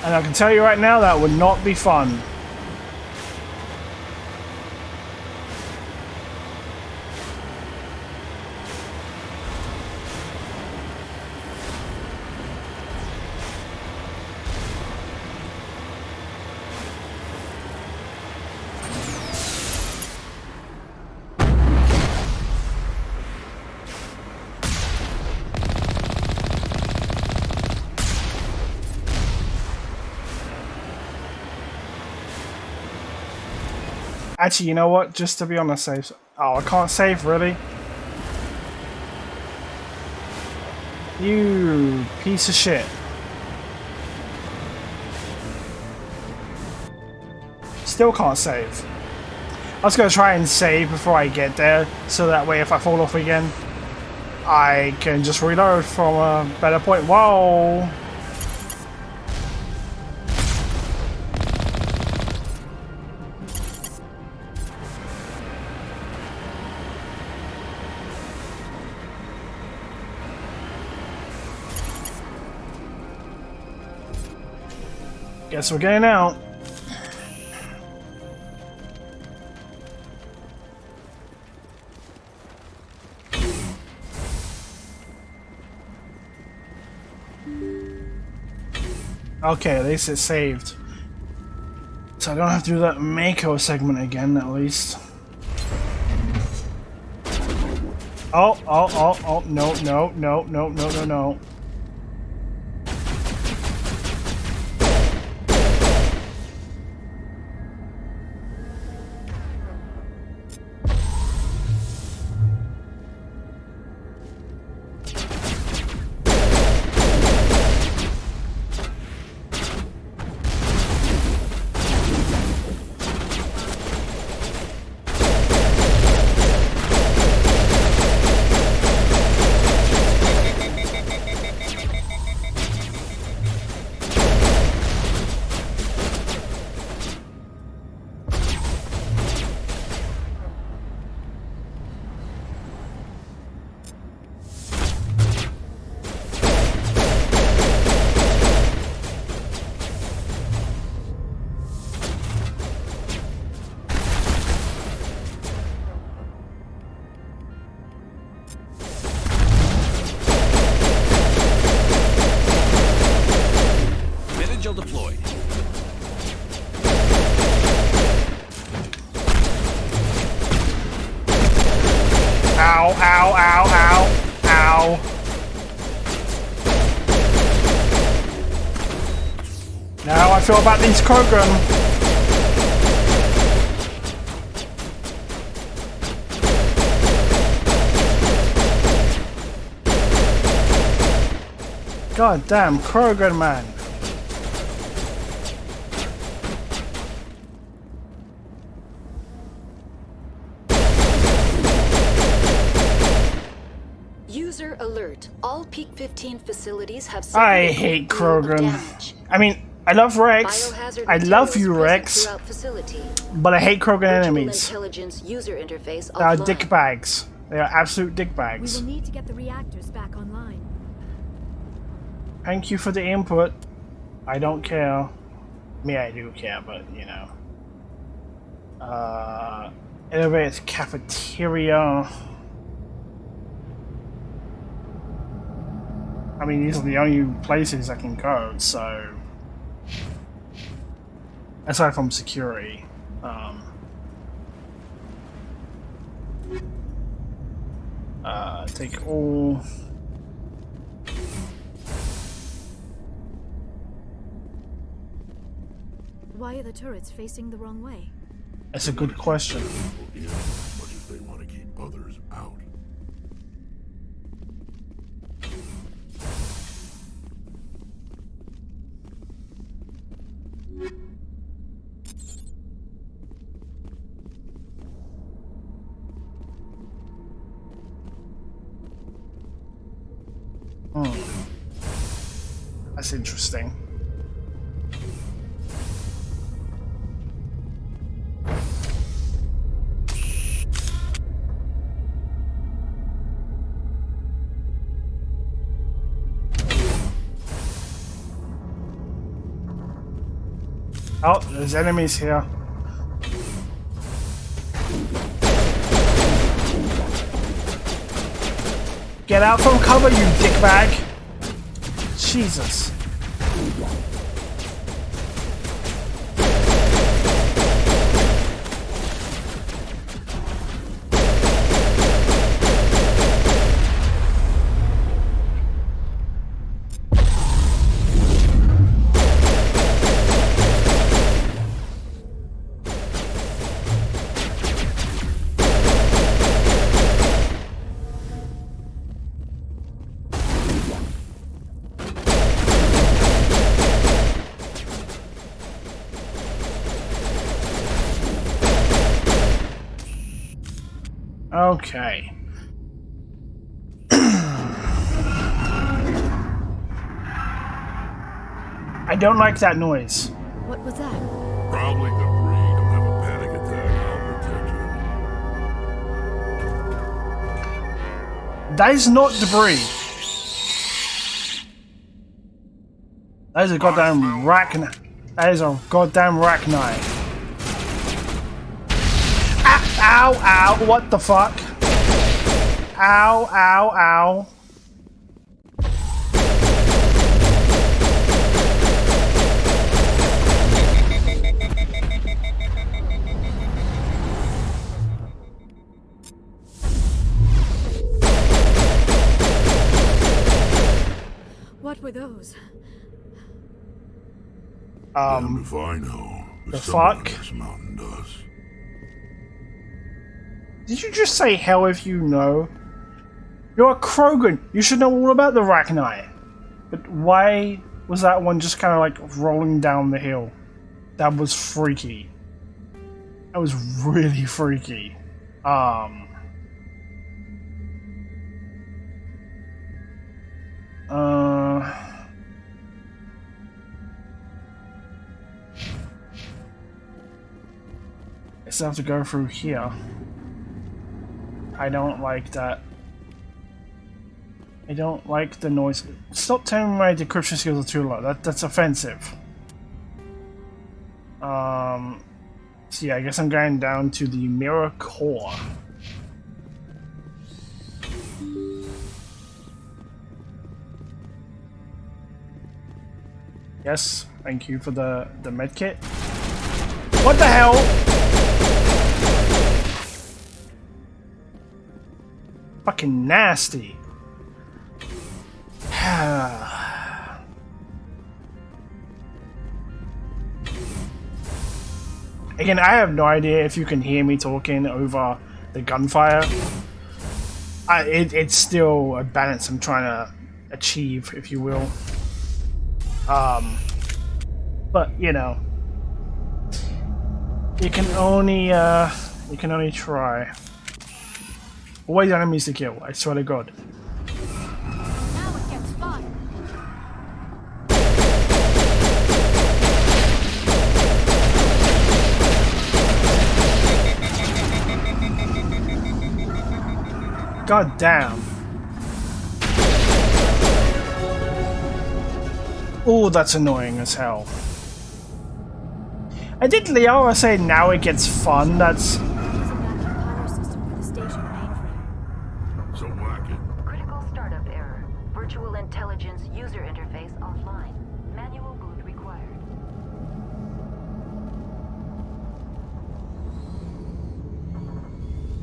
And I can tell you right now, that would not be fun. Actually, you know what? Just to be on the safe side. Oh, I can't save, really? You piece of shit. Still can't save. I was going to try and save before I get there, so that way if I fall off again, I can just reload from a better point. Whoa! Guess we're getting out. Okay, at least it's saved. So I don't have to do that Mako segment again, at least. Oh, no, no, no, no, no, no, no. Ow, ow, ow, ow, ow. Now I feel about these Krogan. God damn, Krogan, man. User alert. All Peak 15 facilities have I hate Krogan. I mean, I love Rex. I love you, Rex. But I hate Krogan enemies. Intelligence user interface They are offline. dickbags. They are absolute We dickbags. will need to get the reactors back online. Thank you for the input. I don't care. I mean, I do care, but you know. Elevator cafeteria. I mean, these are the only places I can go, so. Aside from security. Take all. Why are the turrets facing the wrong way? That's a good question. In as much as they want to keep others out. That's interesting. Oh, there's enemies here. Get out from cover, you dickbag! Jesus. Okay. I don't like that noise. What was that? Probably debris. Don't have a panic attack. I'll protect you. That is not debris. That is a goddamn Rachni. That is a goddamn Rachni. Ow, ow, what the fuck? Ow, ow, ow. What were those? Damned if I know. The Someone fuck? on this mountain does. Did you just say hell if you know? You're a Krogan. You should know all about the Rachni. But why was that one just kind of like rolling down the hill? That was freaky. That was really freaky. I still have to go through here. I don't like that. I don't like the noise. Stop telling me my decryption skills are too low. That's offensive. So yeah, I guess I'm going down to the mirror core. Yes, thank you for the medkit. What the hell? fucking nasty. Again, I have no idea if you can hear me talking over the gunfire. It's still a balance I'm trying to achieve, if you will. But you know, you can only try. Always enemies to kill, I swear to God. Now it gets fun. God damn. Oh, that's annoying as hell. I did Liara say now it gets fun? That's... So whack it. Critical startup error. Virtual intelligence user interface offline. Manual boot required.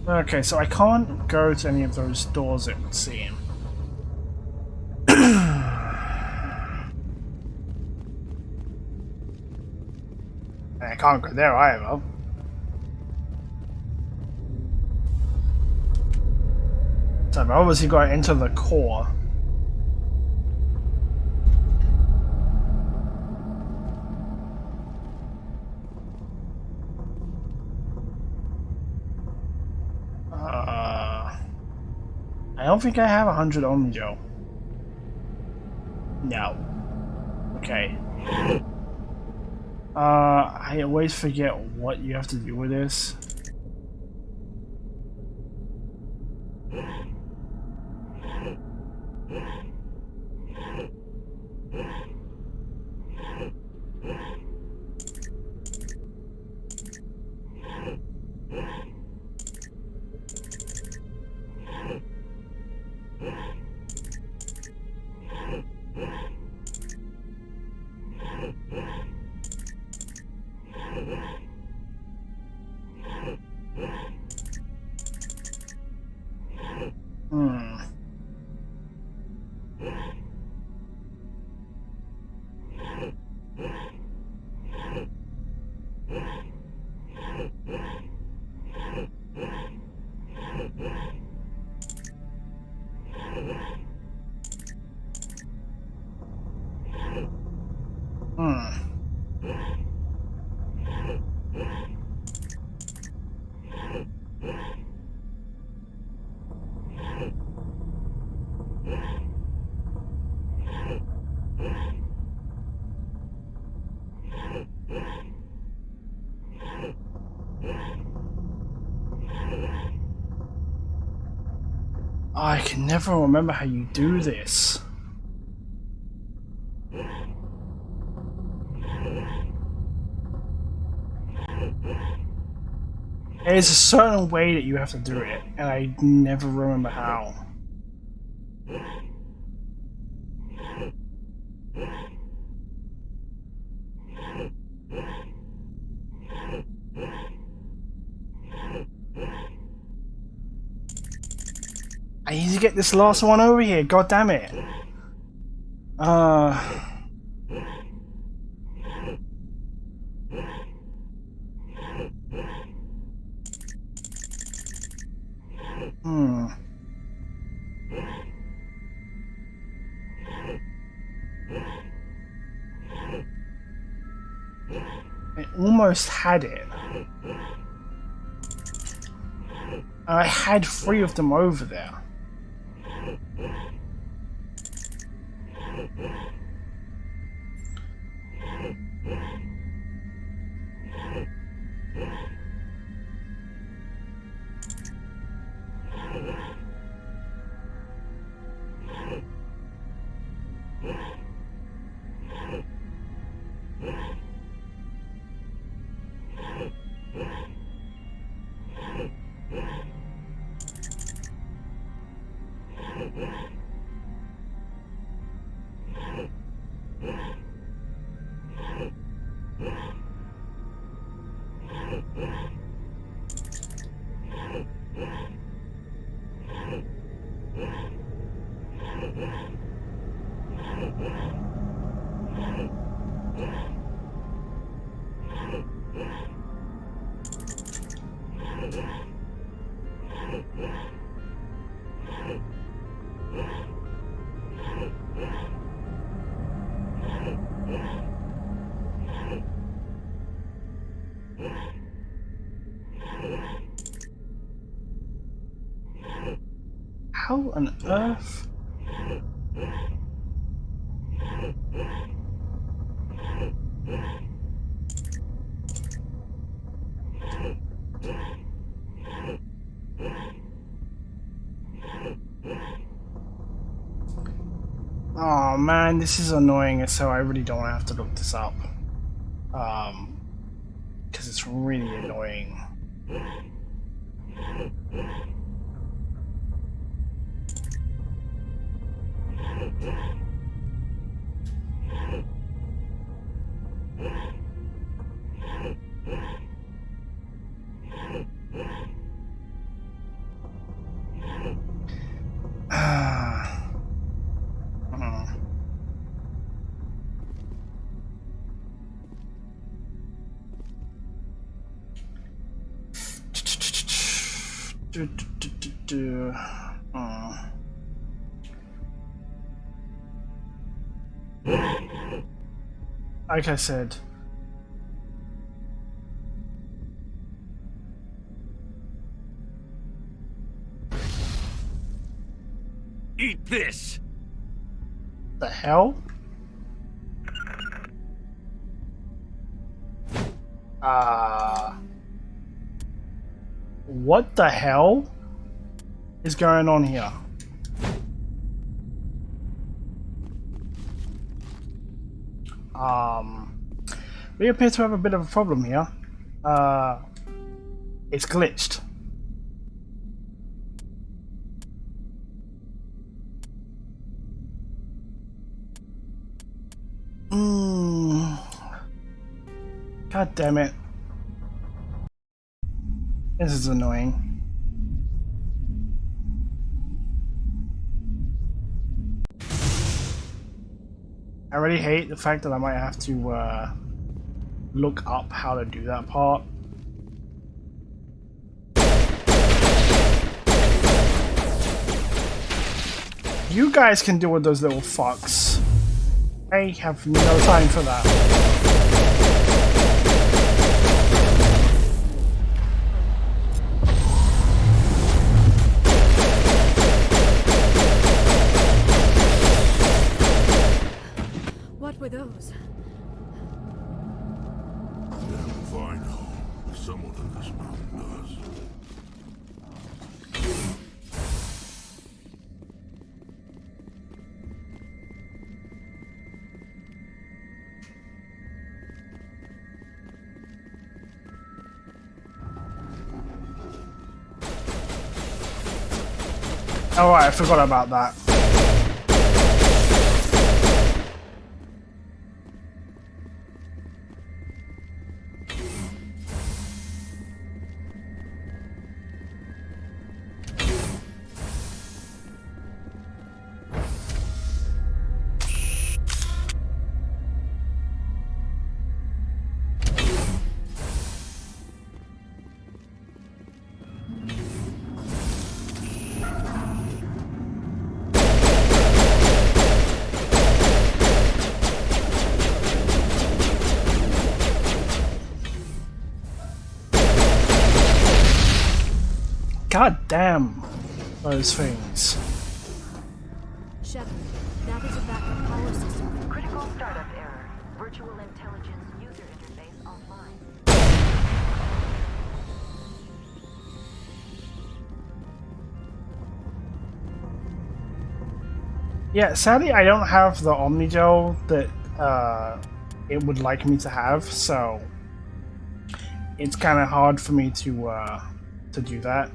Okay, so I can't go to any of those doors, it would seem. I can't go there either. So I've obviously got to enter the core. I don't think I have 100 on me, Joe. No. Okay. I always forget what you have to do with this. I can never remember how you do this. There's a certain way that you have to do it, and I never remember how. I need to get this last one over here, god damn it. I almost had it. I had 3 of them over there. How on earth? Oh man, this is annoying, so I really don't have to look this up. Because it's really annoying. Like I said, eat this. The hell? What the hell is going on here? We appear to have a bit of a problem here. It's glitched. God damn it. This is annoying. I really hate the fact that I might have to look up how to do that part. You guys can deal with those little fucks. I have no time for that. What were those? If I know, someone in this mountain does. Oh right, I forgot about that. God damn those things. Shepard, that is a backup power system. Critical startup error. Virtual intelligence user interface offline. Yeah, sadly I don't have the Omnigel that it would like me to have, so it's kind of hard for me to do that.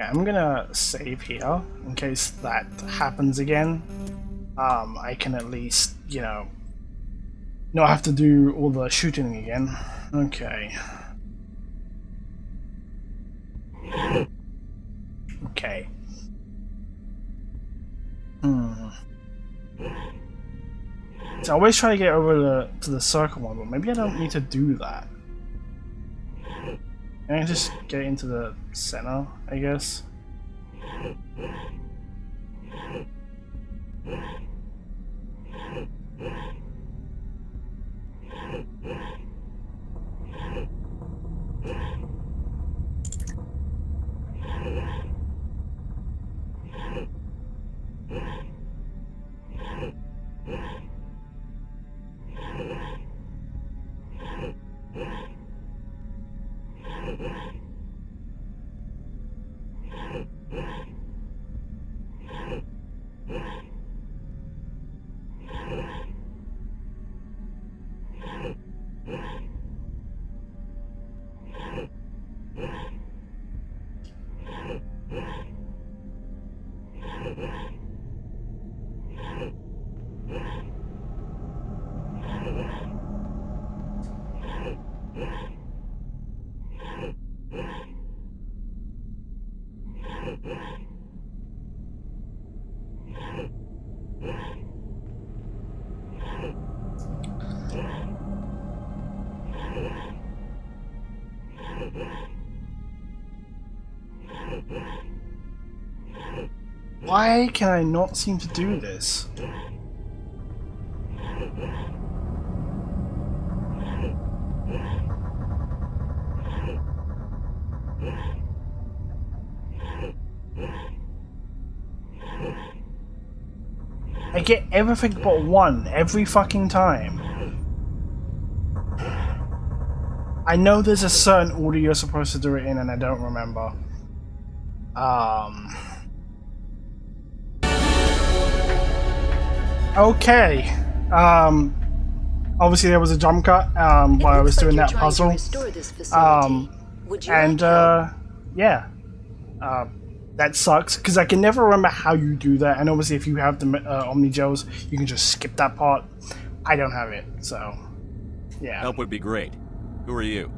I'm gonna save here in case that happens again. I can at least, you know, not have to do all the shooting again. Okay. Okay. So I always try to get over to the circle one, but maybe I don't need to do that. Can I just get into the center, I guess? Why can I not seem to do this? I get everything but one every fucking time. I know there's a certain order you're supposed to do it in and I don't remember. Okay. Obviously there was a jump cut while I was doing that puzzle. Yeah. That sucks because I can never remember how you do that, and obviously if you have the Omni Gels, you can just skip that part. I don't have it, so yeah. Help would be great. Who are you?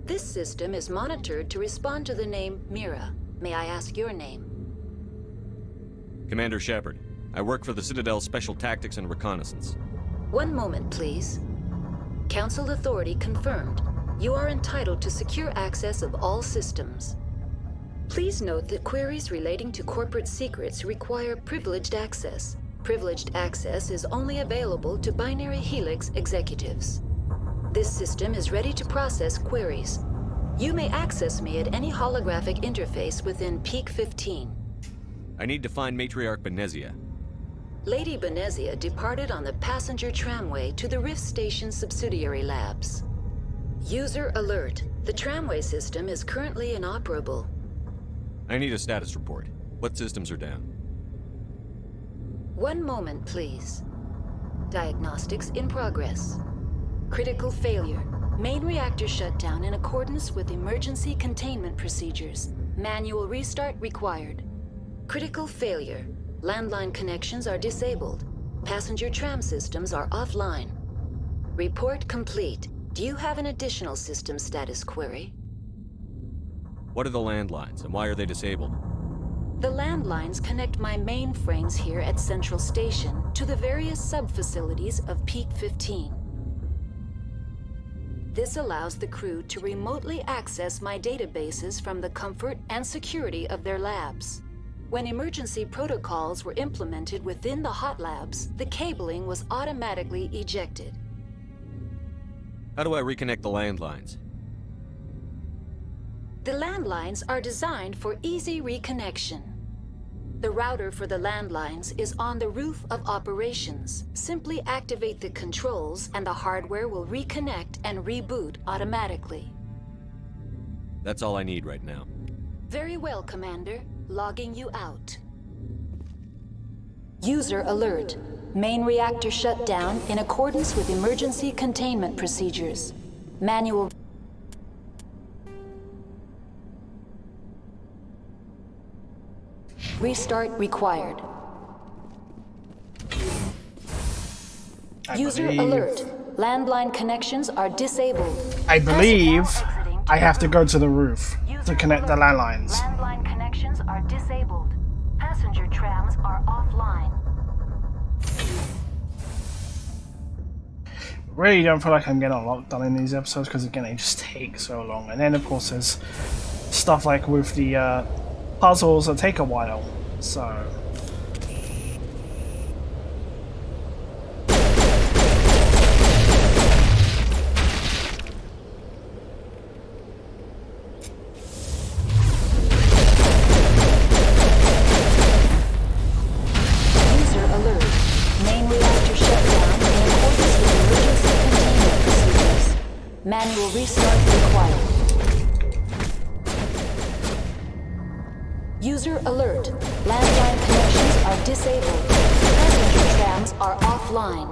This system is monitored to respond to the name Mira. May I ask your name? Commander Shepard. I work for the Citadel's Special Tactics and Reconnaissance. One moment, please. Council authority confirmed. You are entitled to secure access of all systems. Please note that queries relating to corporate secrets require privileged access. Privileged access is only available to Binary Helix executives. This system is ready to process queries. You may access me at any holographic interface within Peak 15. I need to find Matriarch Benezia. Lady Benezia departed on the passenger tramway to the Rift Station subsidiary labs. User alert. The tramway system is currently inoperable. I need a status report. What systems are down? One moment, please. Diagnostics in progress. Critical failure. Main reactor shut down in accordance with emergency containment procedures. Manual restart required. Critical failure. Landline connections are disabled. Passenger tram systems are offline. Report complete. Do you have an additional system status query? What are the landlines, and why are they disabled? The landlines connect my mainframes here at Central Station to the various sub-facilities of Peak 15. This allows the crew to remotely access my databases from the comfort and security of their labs. When emergency protocols were implemented within the hot labs, the cabling was automatically ejected. How do I reconnect the landlines? The landlines are designed for easy reconnection. The router for the landlines is on the roof of operations. Simply activate the controls and the hardware will reconnect and reboot automatically. That's all I need right now. Very well, Commander. Logging you out. User alert. Main reactor shut down in accordance with emergency containment procedures. Manual... Restart required. User alert. Landline connections are disabled. I believe I have to go to the roof to connect the landlines. Landline connections are disabled. Passenger trams are offline. Really don't feel like I'm getting a lot done in these episodes because again they just take so long. And then of course there's stuff like with the puzzles that take a while, so... User alert. Main reactor shut down in accordance with emergency containment procedures. Manual restart required. User alert. Landline connections are disabled. Passenger trams are offline.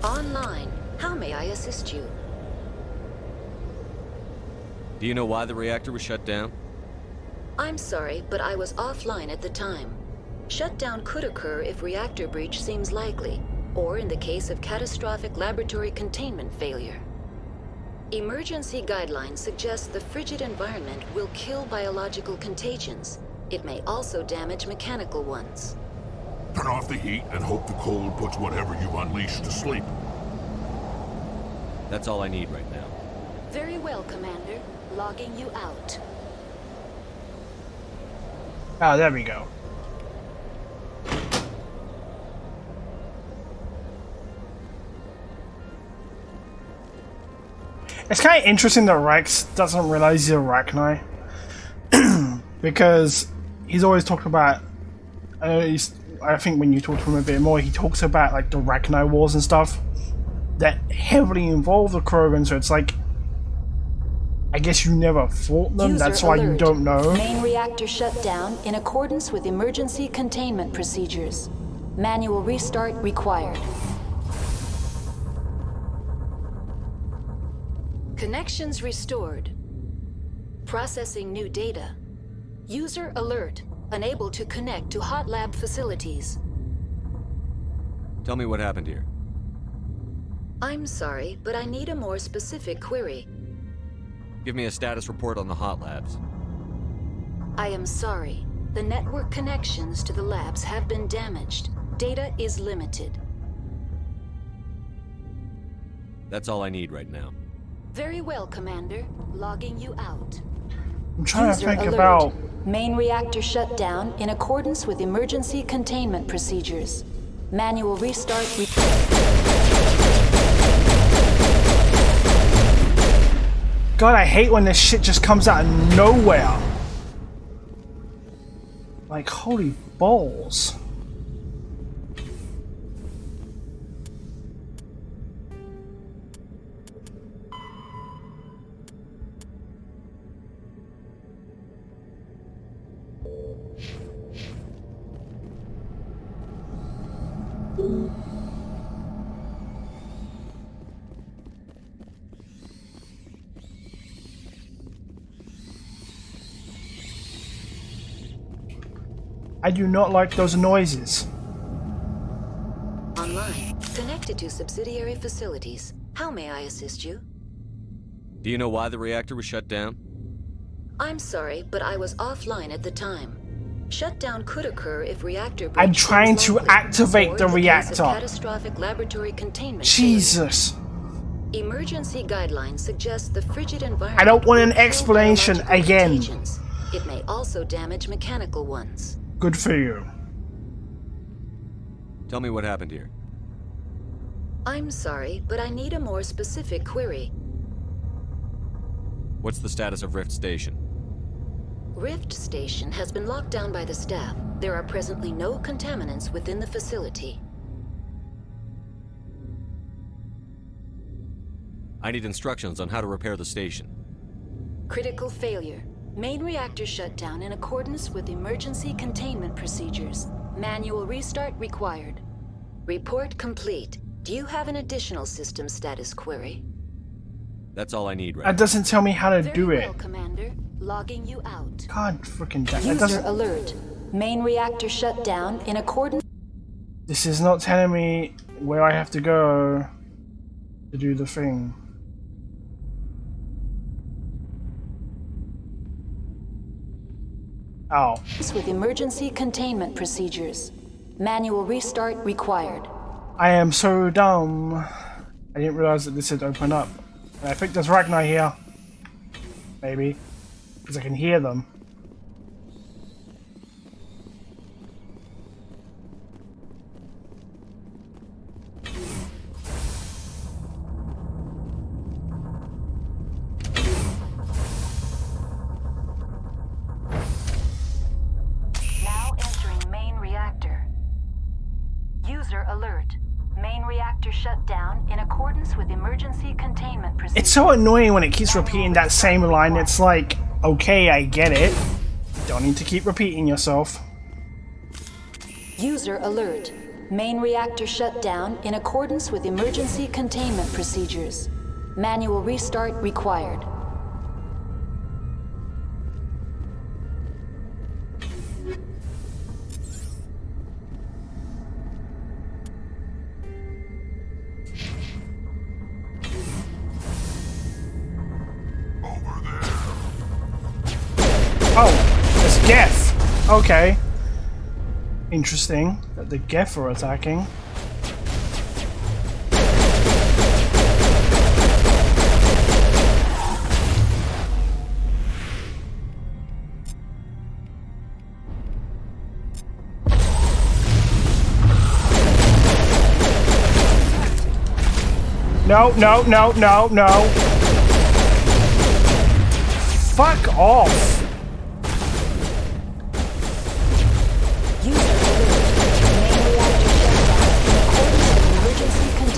Online. How may I assist you? Do you know why the reactor was shut down? I'm sorry, but I was offline at the time. Shutdown could occur if reactor breach seems likely, or in the case of catastrophic laboratory containment failure. Emergency guidelines suggest the frigid environment will kill biological contagions. It may also damage mechanical ones. Turn off the heat and hope the cold puts whatever you've unleashed to sleep. That's all I need right now. Very well, Commander. Logging you out. Ah, there we go. It's kind of interesting that Rex doesn't realize he's a Arachni. Because he's always talked about... I think when you talk to him a bit more, he talks about like the Arachni wars and stuff that heavily involve the Krogan, so it's like... I guess you never fought them, User that's why alert. you don't know. Main reactor shut down in accordance with emergency containment procedures. Manual restart required. Connections restored. Processing new data. User alert. Unable to connect to hot lab facilities. Tell me what happened here. I'm sorry, but I need a more specific query. Give me a status report on the hot labs. I am sorry. The network connections to the labs have been damaged. Data is limited. That's all I need right now. Very well, Commander. Logging you out. I'm trying to think alert. about... Main reactor shut down in accordance with emergency containment procedures. Manual restart. God, I hate when this shit just comes out of nowhere. Like, holy balls. I do not like those noises. Online. Connected to subsidiary facilities. How may I assist you? Do you know why the reactor was shut down? I'm sorry, but I was offline at the time. Shutdown could occur if reactor breach I'm trying to likely, activate or the in case of reactor. Catastrophic laboratory containment. Jesus. Emergency guidelines suggest the frigid environment. I don't want an will kill explanation biological again. contagions. It may also damage mechanical ones. Good for you. Tell me what happened here. I'm sorry, but I need a more specific query. What's the status of Rift Station? Rift Station has been locked down by the staff. There are presently no contaminants within the facility. I need instructions on how to repair the station. Critical failure. Main reactor shut down in accordance with emergency containment procedures. Manual restart required. Report complete. Do you have an additional system status query? That's all I need right That doesn't tell me how to do Very it. well, Commander. Logging you out. God freaking damn. That User doesn't. alert. Main reactor shut down in accordance. This is not telling me where I have to go to do the thing. Oh. With emergency containment procedures. Manual restart required. I am so dumb. I didn't realize that this had opened up. And I think there's Ragnar here. Maybe. Because I can hear them. Now entering main reactor. User alert. Main reactor shut down in accordance with emergency containment procedures. It's so annoying when it keeps repeating that same line. It's like, okay, I get it. Don't need to keep repeating yourself. User alert. Main reactor shut down in accordance with emergency containment procedures. Manual restart required. Oh, it's Geth. Okay. Interesting that the Geth are attacking. No, no, no, no, no. Fuck off.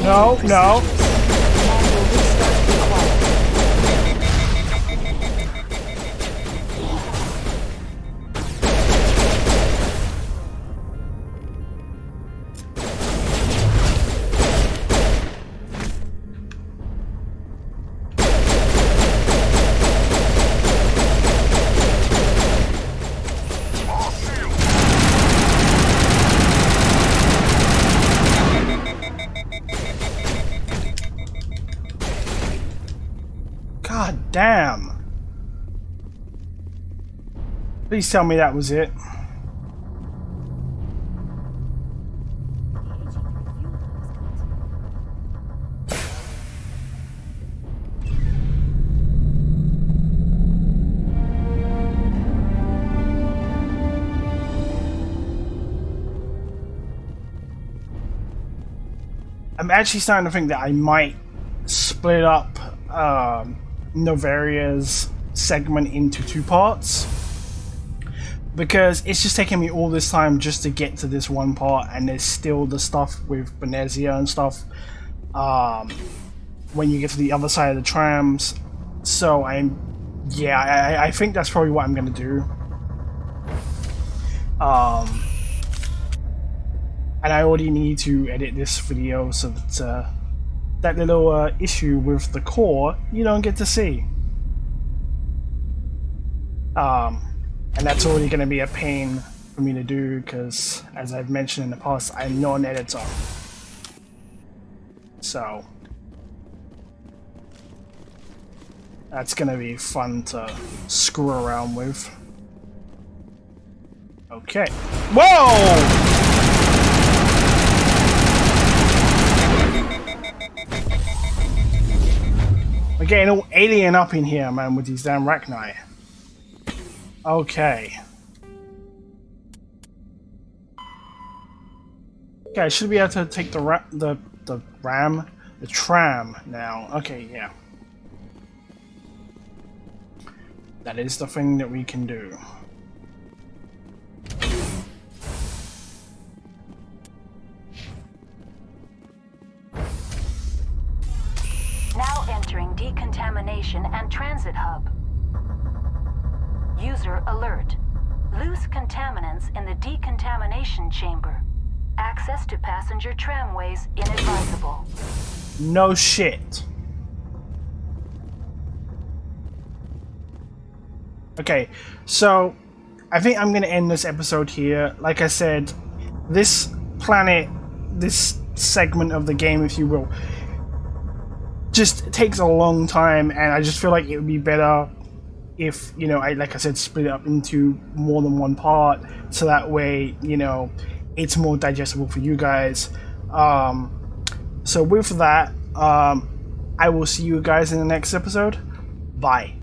No, no. God damn. Please tell me that was it. I'm actually starting to think that I might split up Novaria's segment into 2 parts, because it's just taking me all this time just to get to this one part, and there's still the stuff with Benezia and stuff when you get to the other side of the trams. So I think that's probably what I'm gonna do. And I already need to edit this video so that that little issue with the core you don't get to see. And that's already going to be a pain for me to do because, as I've mentioned in the past, I'm not an editor. So that's going to be fun to screw around with. Okay. Whoa! We're getting all alien up in here, man, with these damn Rachni. Okay. Okay, I should be able to take the tram now. Okay, yeah. That is the thing that we can do. Now entering decontamination and transit hub. User alert. Loose contaminants in the decontamination chamber. Access to passenger tramways inadvisable. No shit. Okay, so I think I'm gonna end this episode here. Like I said, this planet, this segment of the game, if you will, just takes a long time, and I just feel like it would be better if, you know, I, like I said, split it up into more than one part, so that way, you know, it's more digestible for you guys. So with that, I will see you guys in the next episode. Bye.